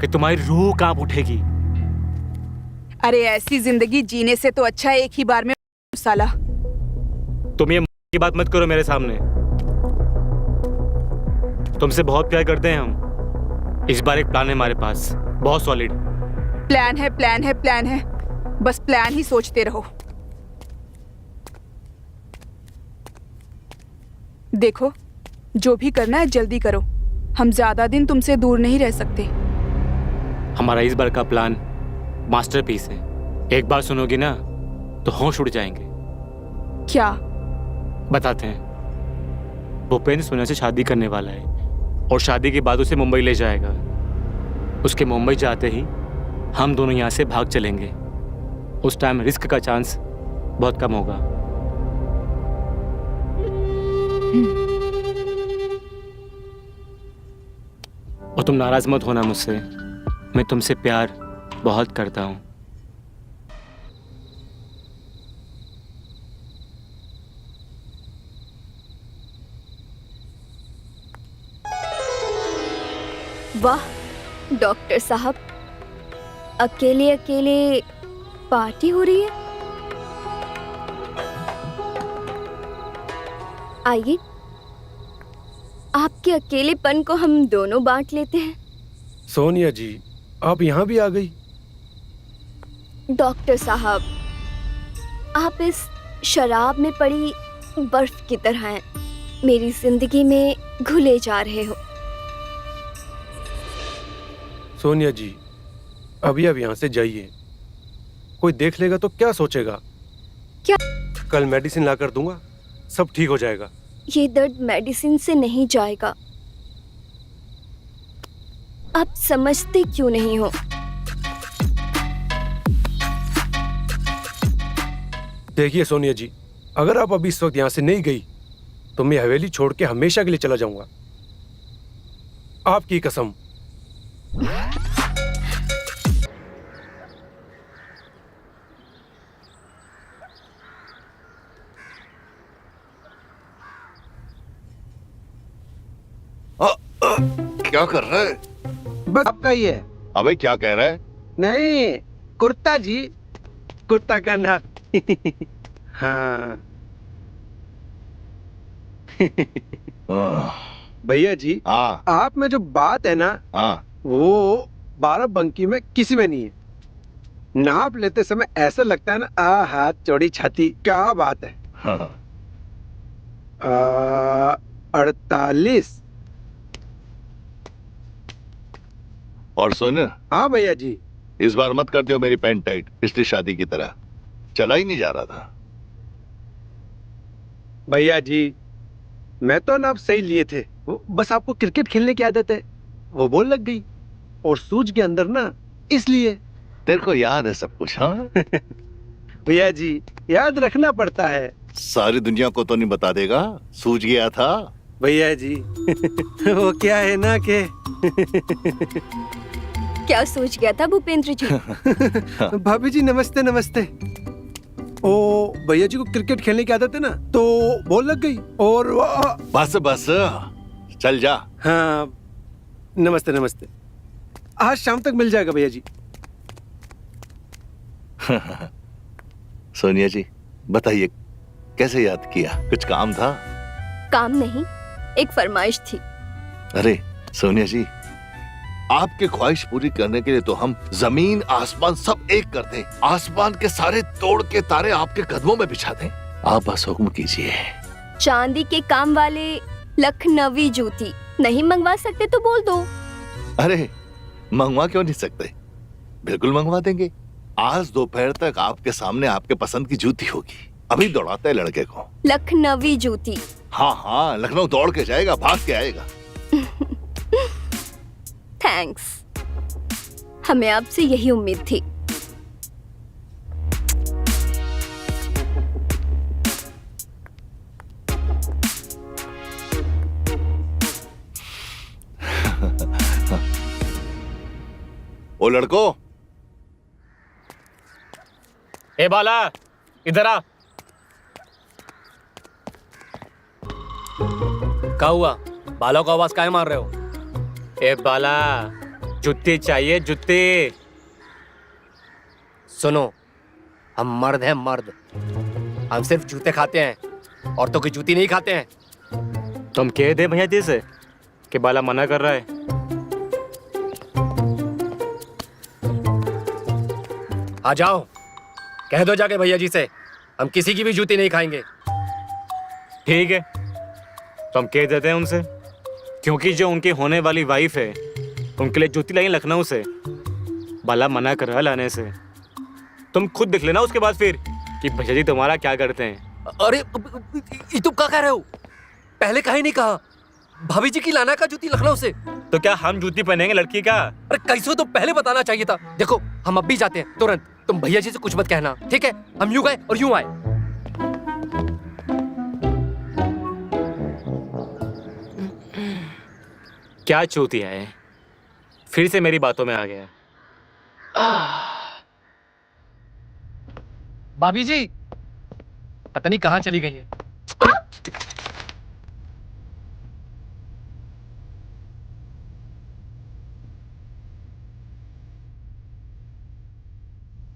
कि तुम्हारी रूह कांप उठेगी। अरे ऐसी जिंदगी जीने से तो अच्छा है एक ही बार में साला। तुम ये की बात मत करो मेरे सामने। तुमसे बहुत प्यार करते हैं हम। इस बार एक प्लान है हमारे पास, बहुत सॉलिड। प्लान है, प्लान है, प्लान है, बस प्लान ही सोचते रहो। देखो, जो भी करना है जल्दी करो। हम ज्यादा दिन तुमसे दूर नहीं रह सकते। हमारा इस बार का प्लान मास्टरपीस है। एक बार सुनोगी ना तो होश उड़ जाएंगे। क्या? बताते हैं। भूपेंद्र सोनिया से शादी करने वाला है और शादी के बाद उसे मुंबई ले जाएगा। उसके मुंबई जाते ही हम दोनों यहाँ से भाग चलेंगे। उस टाइम रिस्क का चांस बहुत कम होगा। और तुम नाराज मत होना मुझसे। मैं तुमसे प्यार बहुत करता हूँ। वाह डॉक्टर साहब, अकेले अकेले पार्टी हो रही है। आइए, आपके अकेलेपन को हम दोनों बांट लेते हैं। सोनिया जी, आप यहाँ भी आ गई। डॉक्टर साहब, आप इस शराब में पड़ी बर्फ की तरह हैं। मेरी जिंदगी में घुले जा रहे हो। सोनिया जी, अभी अब यहाँ से जाइए, कोई देख लेगा तो क्या सोचेगा? क्या? कल मेडिसिन ला कर दूंगा, सब ठीक हो जाएगा। ये दर्द मेडिसिन से नहीं जाएगा। आप समझते क्यों नहीं हो? देखिए सोनिया जी, अगर आप अभी इस वक्त यहाँ से नहीं गई तो मैं हवेली छोड़ के हमेशा के लिए चला जाऊंगा, आपकी कसम। क्या कर रहा है? बस आपका ही है। अबे क्या कह रहा है? नहीं, कुर्ता जी, कुर्ता का नाम। हाँ भैया जी, हाँ आप में जो बात है ना, हाँ, वो बाराबंकी में किसी में नहीं है। नाप लेते समय ऐसा लगता है ना, हाथ चौड़ी छाती, क्या बात है। हाँ। 48। और सुन, हाँ भैया जी। इस बार मत कर दियो मेरी पैंट टाइट, पिछली शादी की तरह चला ही नहीं जा रहा था। भैया जी, मैं तो नाप सही लिए थे, बस आपको क्रिकेट खेलने की आदत है, वो बॉल लग गई और सूझ के अंदर ना, इसलिए। तेरे को याद है सब कुछ? हाँ भैया जी, याद रखना पड़ता है। सारी दुनिया को तो नहीं बता देगा, सूझ गया था। भैया जी वो क्या है ना कि क्या सोच गया था भूपेंद्र जी? भाभी जी नमस्ते नमस्ते। ओ भैया जी को क्रिकेट खेलने की आदत है ना, तो बॉल लग गई और बस बस चल जा। हाँ नमस्ते नमस्ते, आज शाम तक मिल जाएगा भैया जी। सोनिया जी बताइए, कैसे याद किया? कुछ काम था? काम नहीं, एक फरमाइश थी। अरे सोनिया जी, आपकी ख्वाहिश पूरी करने के लिए तो हम जमीन आसमान सब एक कर दें, आसमान के सारे तोड़ के तारे आपके कदमों में बिछा दें। आप बस हुक्म कीजिए। चांदी के काम वाले लखनवी जूती नहीं मंगवा सकते तो बोल दो। अरे मंगवा क्यों नहीं सकते, बिल्कुल मंगवा देंगे। आज दोपहर तक आपके सामने आपके पसंद की जूती होगी। अभी दौड़ाते हैं लड़के को। लखनवी जूती? हाँ हाँ, लखनऊ दौड़ के जाएगा, भाग के आएगा। थैंक्स, हमें आपसे यही उम्मीद थी। ओ लड़को, ए बाला, इधर आ। क्या हुआ? बालों को आवाज काहे मार रहे हो? ए बाला, जुत्ती चाहिए, जुत्ती। सुनो, हम मर्द हैं, मर्द। हम सिर्फ जूते खाते हैं, औरतों की जूती नहीं खाते हैं। तुम कह दे भैया जी से कि बाला मना कर रहा है। आ जाओ, कह दो जाके भैया जी से, हम किसी की भी जूती नहीं खाएंगे। ठीक है, तो हम कह देते हैं उनसे, क्योंकि जो उनकी होने वाली वाइफ है उनके लिए जूती लाई लखनऊ से। बाला मना कर रहा है लाने से। तुम खुद देख लेना उसके बाद फिर कि भैया जी तुम्हारा क्या करते हैं। अरे ये तुम क्या कह रहे हो? पहले कहीं नहीं कहा भाभी जी की लाना का जूती लखनऊ से। तो क्या हम जूती पहनेंगे लड़की का? अरे कैसे, तो पहले बताना चाहिए था। देखो हम अब भी जाते हैं तुरंत, तुम भैया जी से कुछ मत कहना, ठीक है? हम यूं गए और यूं आए। क्या चूतिया है, फिर से मेरी बातों में आ गया। भाभी जी पता नहीं कहाँ चली गई है।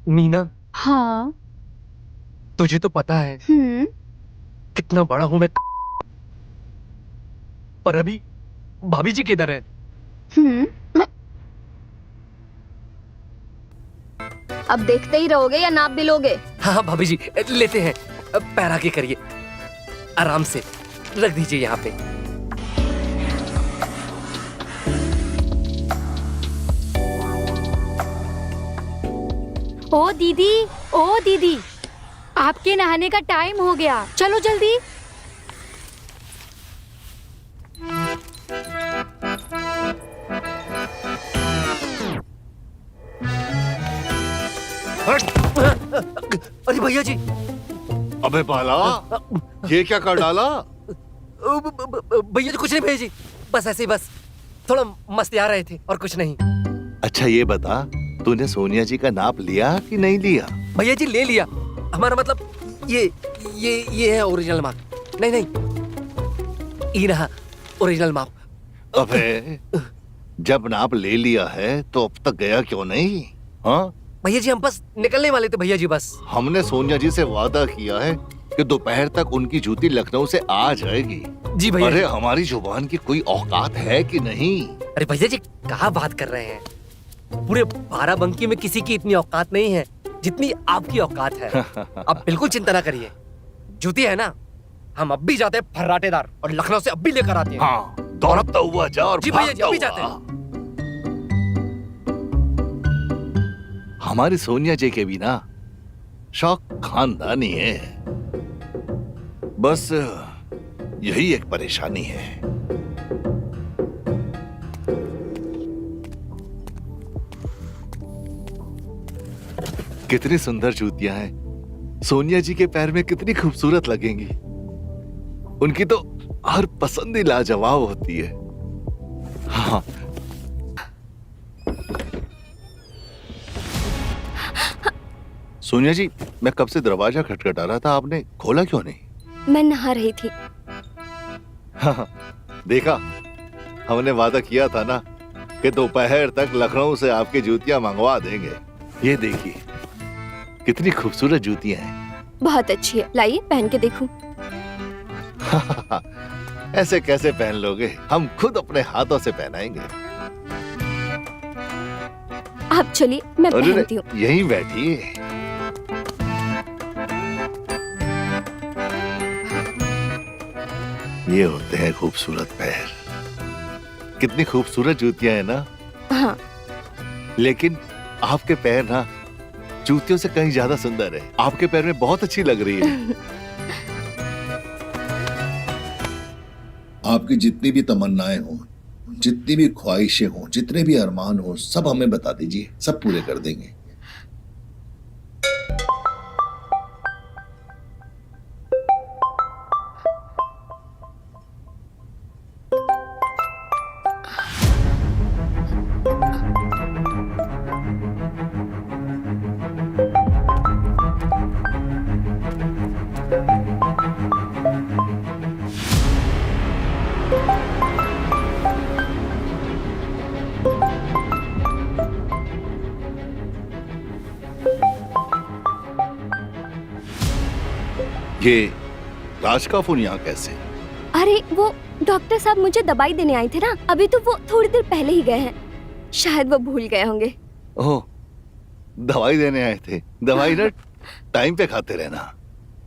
मीना, हाँ। तुझे तो पता है कितना बड़ा हूं मैं, पर अभी भाभी जी किधर है? अब देखते ही रहोगे या नाप भी लोगे? हाँ भाभी जी लेते हैं, पैर आगे करिए, आराम से रख दीजिए यहाँ पे। ओ दीदी, आपके नहाने का टाइम हो गया, चलो जल्दी। अरे भैया जी, अबे बाला, ये क्या कर डाला? भैया जी कुछ नहीं भैया जी, बस ऐसे ही, बस थोड़ा मस्ती आ रहे थे और कुछ नहीं। अच्छा ये बता, तूने सोनिया जी का नाप लिया कि नहीं लिया? भैया जी ले लिया, हमारा मतलब ये है ओरिजिनल माप। नहीं, ये रहा ओरिजिनल माप। अबे जब नाप ले लिया है तो अब तक गया क्यों नहीं? हाँ भैया जी हम बस निकलने वाले थे भैया जी, बस। हमने सोनिया जी से वादा किया है कि दोपहर तक उनकी जूती लखनऊ से आ जाएगी। जी भैया। अरे हमारी जुबान की कोई औकात है कि नहीं? अरे भैया जी कहाँ बात कर रहे हैं, पूरे बाराबंकी में किसी की इतनी औकात नहीं है जितनी आपकी औकात है। आप बिल्कुल चिंता ना करिए, जूती है ना, हम अब भी जाते हैं फर्राटेदार और लखनऊ से अब भी लेकर आते हैं। हाँ, दौड़ता हुआ जा और जी भैया जी, भागता अभी हुआ। जाते हैं। हमारी सोनिया जी के भी ना शौक खानदानी है, बस यही एक परेशानी है। कितनी सुंदर जूतियां हैं, सोनिया जी के पैर में कितनी खूबसूरत लगेंगी। उनकी तो हर पसंद ही लाजवाब होती है। हाँ सोनिया जी, मैं कब से दरवाजा खटखटा रहा था, आपने खोला क्यों नहीं? मैं नहा रही थी। हाँ, देखा, हमने वादा किया था ना कि दोपहर तक लखनऊ से आपकी जूतियां मंगवा देंगे। ये देखिए कितनी खूबसूरत जूतियां हैं। बहुत अच्छी है, लाइए पहन के देखूं। ऐसे कैसे पहन लोगे, हम खुद अपने हाथों से पहनाएंगे। आप चलिए मैं अरे पहनती हूँ। यहीं बैठिए। ये होते हैं खूबसूरत पैर। कितनी खूबसूरत जूतियां हैं ना। हाँ। लेकिन आपके पैर ना जूतियों से कहीं ज्यादा सुंदर है। आपके पैर में बहुत अच्छी लग रही है। आपकी जितनी भी तमन्नाएं हों, जितनी भी ख्वाहिशें हों, जितने भी अरमान हों, सब हमें बता दीजिए, सब पूरे कर देंगे। ये राज का फोन यहाँ कैसे? अरे वो डॉक्टर साहब मुझे दवाई देने आए थे ना, अभी तो वो थोड़ी देर पहले ही गए हैं, शायद वो भूल गए होंगे। ओह, दवाई देने आए थे। दवाई ना टाइम पे खाते रहना,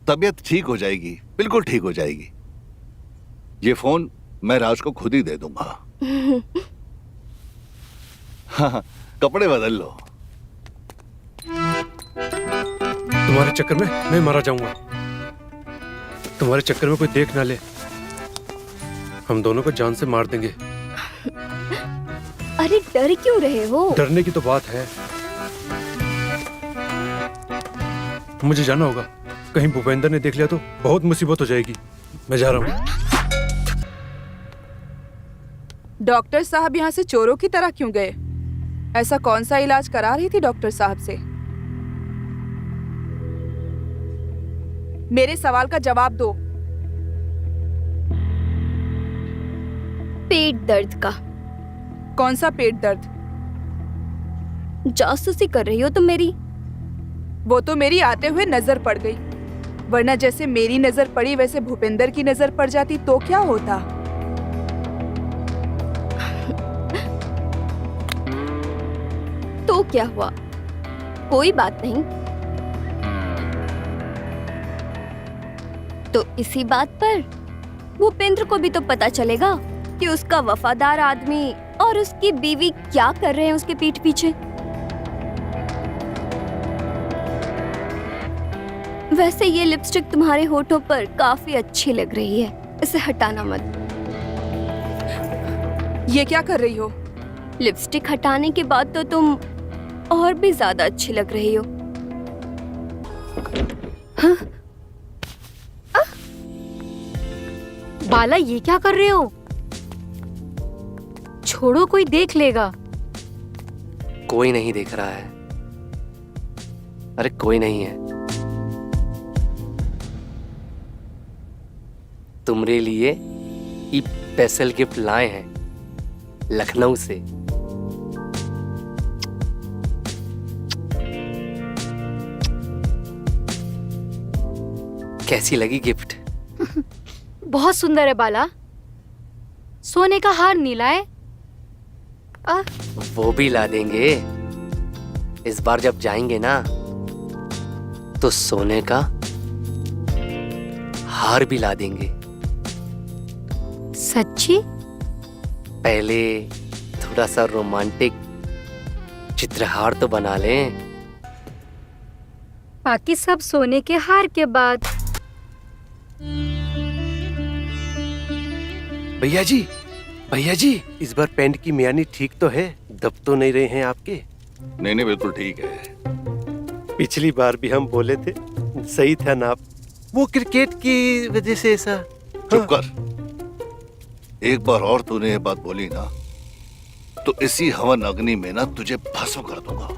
तबीयत ठीक हो जाएगी, बिल्कुल ठीक हो जाएगी। ये फोन मैं राज को खुद ही दे दूंगा। हाँ, कपड़े बदल लो। तुम्हारे चक्कर में मैं मारा जाऊंगा। तुम्हारे चक्कर में कोई देख ना ले, हम दोनों को जान से मार देंगे। अरे डर क्यों रहे हो? डरने की तो बात है। मुझे जाना होगा, कहीं भूपेंद्र ने देख लिया तो बहुत मुसीबत हो जाएगी। मैं जा रहा हूँ। डॉक्टर साहब यहाँ से चोरों की तरह क्यों गए? ऐसा कौन सा इलाज करा रही थी डॉक्टर साहब से? मेरे सवाल का जवाब दो। पेट दर्द का। कौन सा पेट दर्द? जासूसी कर रही हो तुम मेरी? वो तो मेरी आते हुए नजर पड़ गई, वरना जैसे मेरी नजर पड़ी वैसे भूपेंद्र की नजर पड़ जाती तो क्या होता? तो क्या हुआ, कोई बात नहीं। तो इसी बात पर भूपेंद्र को भी तो पता चलेगा कि उसका वफादार आदमी और उसकी बीवी क्या कर रहे हैं उसके पीठ पीछे। वैसे ये लिपस्टिक तुम्हारे होठों पर काफी अच्छी लग रही है, इसे हटाना मत। ये क्या कर रही हो? लिपस्टिक हटाने के बाद तो तुम और भी ज्यादा अच्छी लग रही हो। हाँ? बाला, ये क्या कर रहे हो? छोड़ो, कोई देख लेगा। कोई नहीं देख रहा है। अरे कोई नहीं है। तुम्हारे लिए ये स्पेशल गिफ्ट लाए हैं लखनऊ से। कैसी लगी गिफ्ट? बहुत सुंदर है बाला। सोने का हार नीला है। वो भी ला देंगे। इस बार जब जाएंगे ना तो सोने का हार भी ला देंगे। सच्ची? पहले थोड़ा सा रोमांटिक चित्रहार तो बना लें। बाकी सब सोने के हार के बाद। भैया जी, भैया जी, इस बार पेंट की मियानी ठीक तो है? दब तो नहीं रहे हैं आपके? नहीं बिल्कुल ठीक है। पिछली बार भी हम बोले थे, सही था नाप। वो क्रिकेट की वजह से ऐसा। चुप कर। एक बार और तूने ये बात बोली ना तो इसी हवन अग्नि में ना तुझे भस्म कर दूंगा।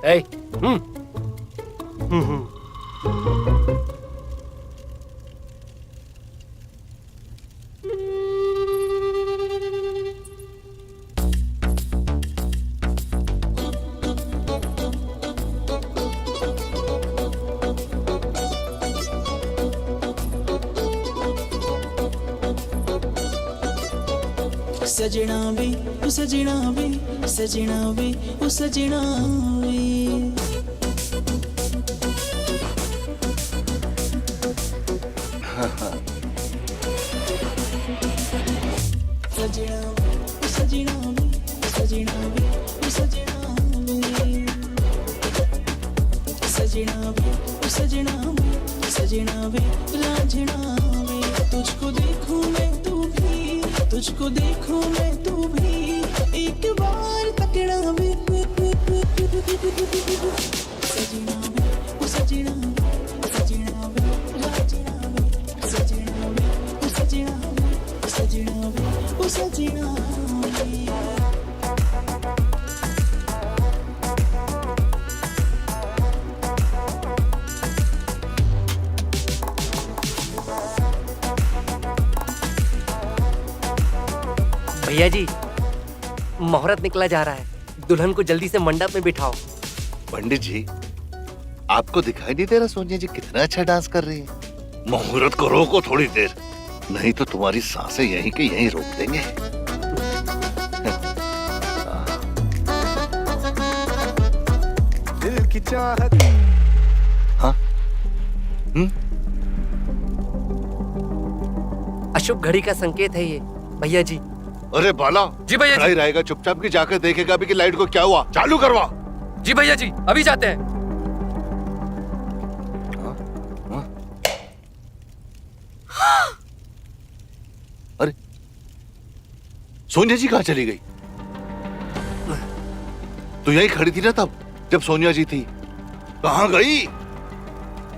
ए, सजना वे ओ सजना वे, सजना वे ओ सजना वे। सजना वे ओ सजना वे, सजना वे ओ सजना वे। सजना वे ओ सजना वे, सजना वे रांझना वे। तुझको देखूं मैं तू भी, तुझको देखूं मैं तू भी, एक बार तकना वे। सजना वे ओ सजना वे, सजना वे रांझना वे। सजना वे ओ सजना वे, सजना वे ओ सजना वे। भैया जी, मुहूर्त निकला जा रहा है। दुल्हन को जल्दी से मंडप में बिठाओ। पंडित जी, आपको दिखाई नहीं दे रहा सोनिया जी कितना अच्छा डांस कर रही है? मुहूर्त को रोको थोड़ी देर, नहीं तो तुम्हारी सांसें यहीं के यहीं रोक देंगे। दिल की चाहत। हाँ? अशुभ घड़ी का संकेत है ये भैया जी। अरे बाला जी भैया जी। रहेगा चुपचाप की जाकर देखेगा अभी कि लाइट को क्या हुआ। चालू करवा। जी भैया जी, अभी जाते हैं। अरे सोनिया जी कहाँ चली गई? तू यहीं खड़ी थी ना तब जब सोनिया जी थी। कहाँ गई?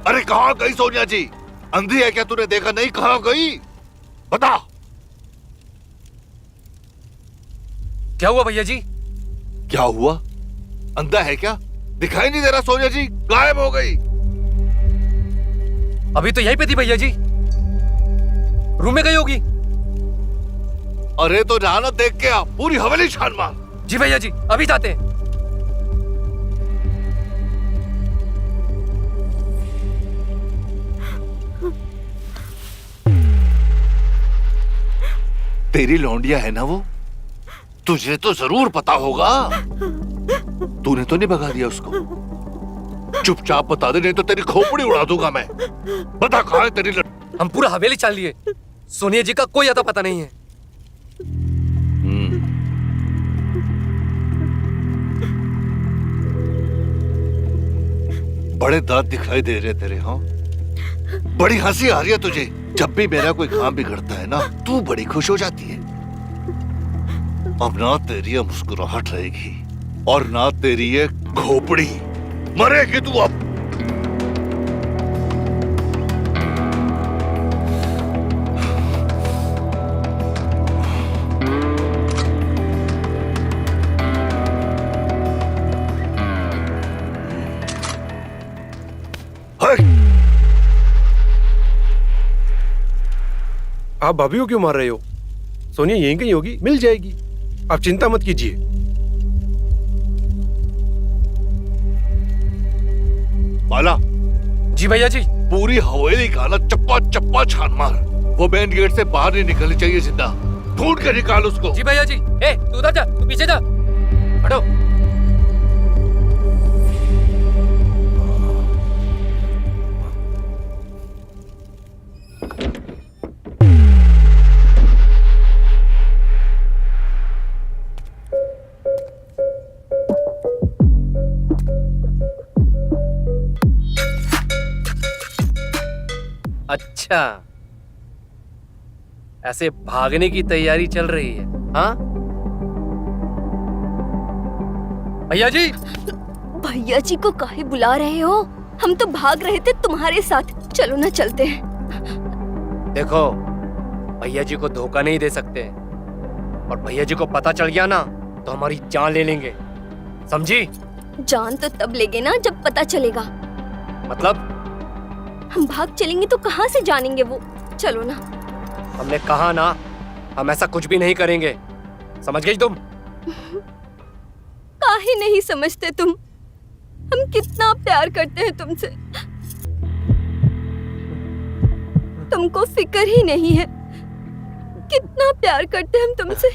अरे कहाँ गई सोनिया जी? अंधी है क्या? तूने देखा नहीं? कहाँ गई बता। क्या हुआ भैया जी? क्या हुआ? अंधा है क्या? दिखाई नहीं दे रहा? सोनिया जी गायब हो गई। अभी तो यहीं पे थी भैया जी। रूम में गई होगी। अरे तो जाना देख के आ, पूरी हवेली छान मार। जी भैया जी, अभी जाते हैं। तेरी लौंडिया है ना वो? तुझे तो जरूर पता होगा। तूने तो नहीं भगा दिया उसको? चुपचाप बता दे, नहीं तो तेरी खोपड़ी उड़ा दूंगा मैं। बता कहाँ है तेरी हम पूरा हवेली चाल लिए। सोनिया जी का कोई अता पता नहीं है। बड़े दांत दिखाई दे रहे तेरे, हाँ? बड़ी हंसी आ रही है तुझे। जब भी मेरा कोई काम बिगड़ता है ना, तू बड़ी खुश हो जाती है। अब ना तेरी ये मुस्कुराहट रहेगी और ना तेरी ये खोपड़ी। मरेगी तू अब। आप भाभी को क्यों मार रहे हो? सोनिया यहीं कहीं होगी, मिल जाएगी, आप चिंता मत कीजिए। बाला। जी भैया जी। पूरी हवेली का ना चप्पा चप्पा छान मार। वो मेन गेट से बाहर नहीं निकलनी चाहिए जिंदा। ढूंढ कर निकाल उसको। जी भैया जी। ए, तू उधर जा, तू पीछे जा, हटो। अच्छा, ऐसे भागने की तैयारी चल रही है, हाँ? भैया जी। भैया जी को काहे बुला रहे हो? हम तो भाग रहे थे तुम्हारे साथ। चलो ना, चलते हैं। देखो, भैया जी को धोखा नहीं दे सकते, और भैया जी को पता चल गया ना तो हमारी जान ले लेंगे, समझी? जान तो तब लेंगे ना जब पता चलेगा। मतलब? हम भाग चलेंगे तो कहाँ से जानेंगे वो? चलो ना। हमने कहा ना, हम ऐसा कुछ भी नहीं करेंगे, समझ गई तुम? काहे नहीं समझते तुम? हम कितना प्यार करते हैं तुमसे। तुमको फिक्र ही नहीं है कितना प्यार करते हैं हम तुमसे।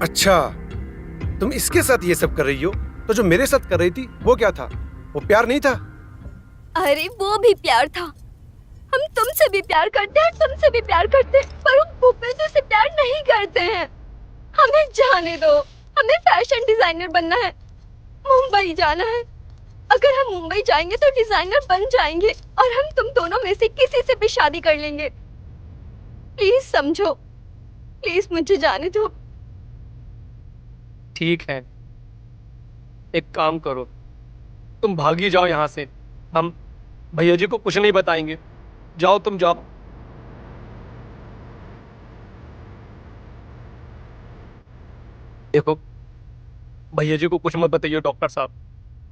अच्छा, तुम इसके साथ ये सब कर रही हो, तो जो मेरे साथ कर रही थी वो क्या था? वो प्यार नहीं था? अरे वो भी प्यार था। हम तुमसे भी प्यार करते हैं, तुमसे भी प्यार करते हैं, पर हम भूपेंद्र से प्यार नहीं करते हैं। हमें जाने दो, हमें फैशन डिजाइनर बनना है, मुंबई जाना है। अगर हम मुंबई जाएंगे तो डिजाइनर बन जाएंगे, और हम तुम दोनों में से किसी से भी शादी कर लेंगे। प्लीज समझो, प्लीज मुझे जाने दो। ठीक है, एक काम करो, तुम भागी जाओ यहाँ से, हम भैया जी को कुछ नहीं बताएंगे। जाओ, तुम जाओ। देखो, भैया जी को कुछ मत बताइए डॉक्टर साहब।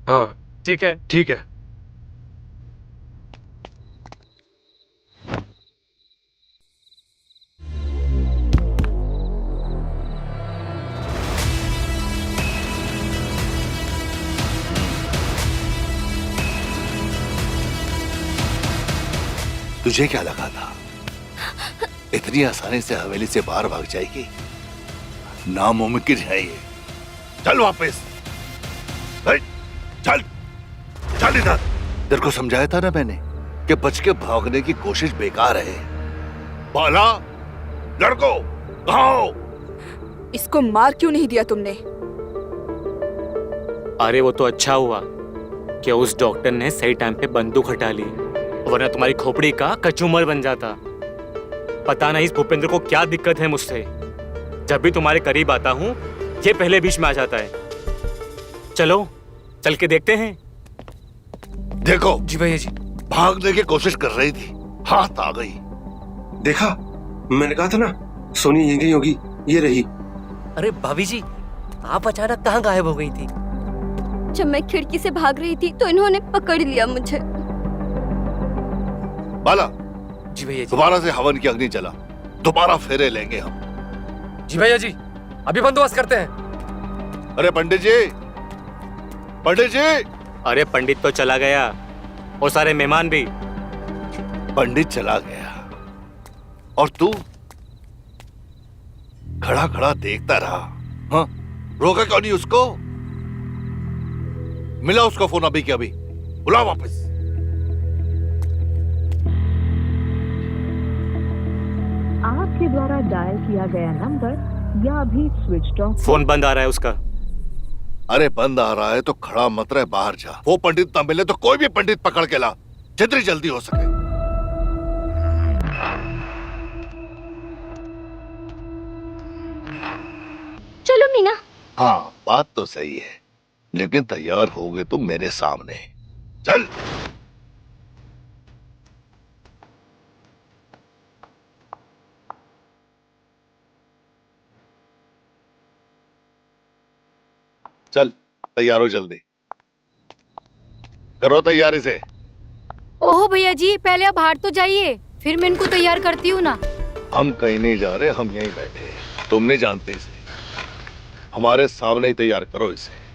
हाँ ठीक है? ठीक है। तुझे क्या लगा था इतनी आसानी से हवेली से बाहर भाग जाएगी? नामुमकिन है ये। चल वापस, चल चल इधर। तेरे को समझाया था ना मैंने कि बच के भागने की कोशिश बेकार है। बाला, लड़को कहाँ हो? इसको मार क्यों नहीं दिया तुमने? अरे वो तो अच्छा हुआ कि उस डॉक्टर ने सही टाइम पे बंदूक हटा ली, वरना तुम्हारी खोपड़ी का कचूमर बन जाता। पता नहीं इस भूपेंद्र को क्या दिक्कत है मुझसे। जब भी तुम्हारे करीब आता हूँ ये पहले बीच में आ जाता है। चलो चल के देखते हैं। देखो जी भैया जी। भागने की कोशिश कर रही थी, हाथ आ गई। देखा, मैंने कहा था ना सोनी यहीं कहीं होगी, ये रही। अरे भाभी जी, आप अचानक कहाँ गायब हो गई थी? जब मैं खिड़की से भाग रही थी तो इन्होंने पकड़ लिया मुझे। बाला, जी भैया जी। दोबारा से हवन की अग्नि जला, दोबारा फेरे लेंगे हम। जी भैया जी, अभी बंदोबस्त करते हैं। अरे पंडित जी, पंडित जी। अरे पंडित तो चला गया और सारे मेहमान भी। पंडित चला गया और तू खड़ा खड़ा देखता रहा। हाँ, रोका क्यों नहीं उसको? मिला उसका फोन अभी के अभी, बुला वापस। आपके द्वारा डायल किया गया नंबर या अभी स्विच ऑफ। फोन बंद आ रहा है उसका। अरे बंद आ रहा है तो खड़ा मत रहे, बाहर जा। वो पंडित ना मिले तो कोई भी पंडित पकड़ के ला, जितनी जल्दी हो सके। चलो मीना। हाँ बात तो सही है, लेकिन तैयार हो गए तुम मेरे सामने। चल। चल तैयार हो, जल्दी करो तैयारी से। ओहो भैया जी, पहले आप बाहर तो जाइए, फिर मैं इनको तैयार करती हूँ ना। हम कहीं नहीं जा रहे, हम यहीं बैठे हैं। तुम नहीं जानते इसे, हमारे सामने ही तैयार करो इसे।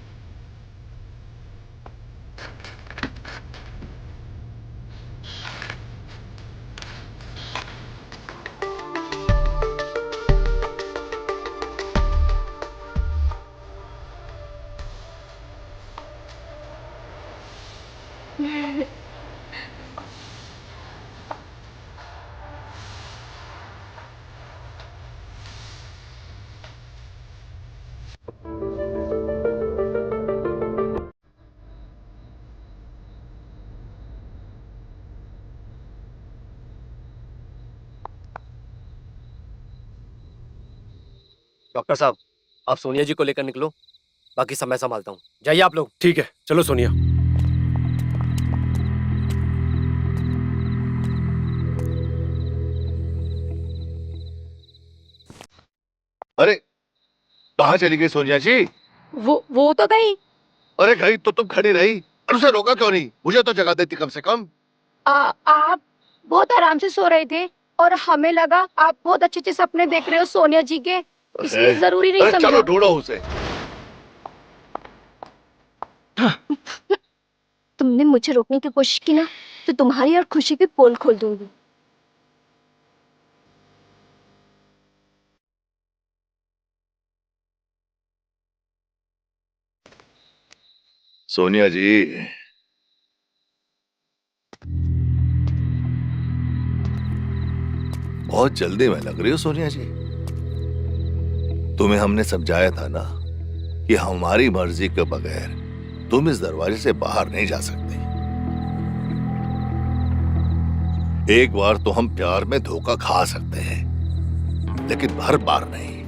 डॉक्टर साहब, आप सोनिया जी को लेकर निकलो, बाकी सब मैं संभालता हूँ। जाइए आप लोग। ठीक है, चलो सोनिया। अरे कहाँ चली गई सोनिया जी? वो तो गई। अरे गई तो तुम खड़ी रही, और उसे रोका क्यों नहीं? मुझे तो जगह देती कम से कम। आप बहुत आराम से सो रहे थे और हमें लगा आप बहुत अच्छे अच्छे सपने देख रहे हो सोनिया जी के, इसलिए जरूरी नहीं अरे समझा। चलो ढूंढो उसे। तुमने मुझे रोकने की कोशिश की ना, तो तुम्हारी और खुशी की पोल खोल दूंगी। सोनिया जी, बहुत जल्दी में लग रही हो सोनिया जी। तुम्हें हमने समझाया था ना कि हमारी मर्जी के बगैर तुम इस दरवाजे से बाहर नहीं जा सकते। एक बार तो हम प्यार में धोखा खा सकते हैं, लेकिन हर बार नहीं।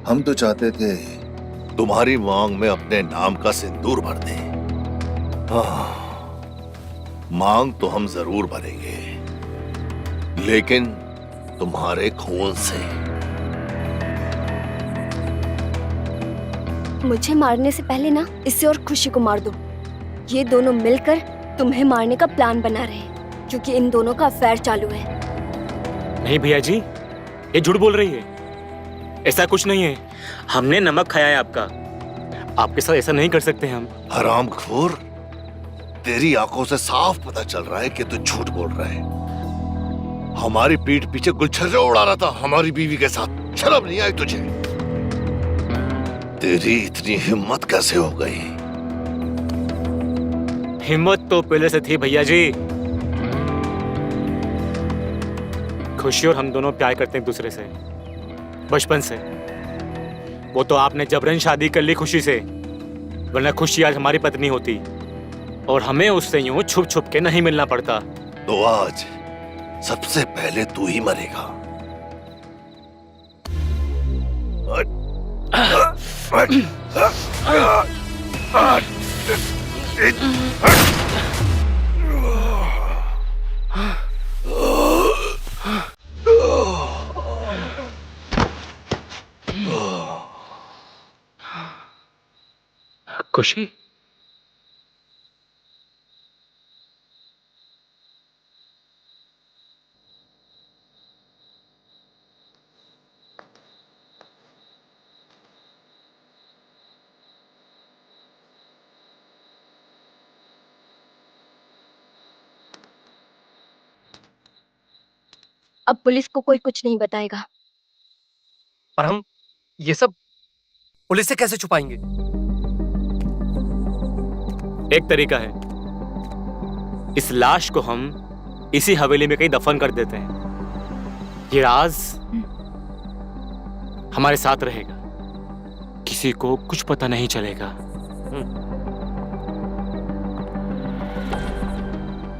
हम तो चाहते थे तुम्हारी मांग में अपने नाम का सिंदूर भर दें। मांग तो हम जरूर भरेंगे, लेकिन तुम्हारे खून से। मुझे मारने से पहले ना इसे और खुशी को मार दो। ये दोनों मिलकर तुम्हें मारने का प्लान बना रहे हैं, क्योंकि इन दोनों का अफेयर चालू है। नहीं भैया जी, ये झूठ बोल रही है, ऐसा कुछ नहीं है। हमने नमक खाया है आपका, आपके साथ ऐसा नहीं कर सकते हम। हरामखोर, तेरी आंखों से साफ पता चल रहा है कि तू झूठ बोल रहा है। हमारी पीठ पीछे गुलछर्रे उड़ा रहा था हमारी बीवी के साथ। शर्म नहीं आई तुझे? तेरी इतनी हिम्मत कैसे हो गई? हिम्मत तो पहले से थी भैया जी। खुशी और हम दोनों प्यार करते हैं एक दूसरे से बचपन से। वो तो आपने जबरन शादी कर ली खुशी से, वरना खुशी आज हमारी पत्नी होती और हमें उससे यूं छुप छुप के नहीं मिलना पड़ता। तो आज सबसे पहले तू ही मरेगा। खुशी, अब पुलिस को कोई कुछ नहीं बताएगा। पर हम ये सब पुलिस से कैसे छुपाएंगे? एक तरीका है, इस लाश को हम इसी हवेली में कहीं दफन कर देते हैं। ये राज हमारे साथ रहेगा, किसी को कुछ पता नहीं चलेगा।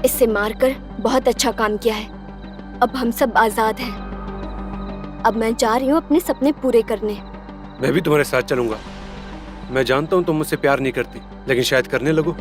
इससे मारकर बहुत अच्छा काम किया है। अब हम सब आजाद हैं। अब मैं जा रही हूँ अपने सपने पूरे करने। मैं भी तुम्हारे साथ चलूंगा। मैं जानता हूँ तुम मुझसे प्यार नहीं करती, लेकिन शायद करने लगो।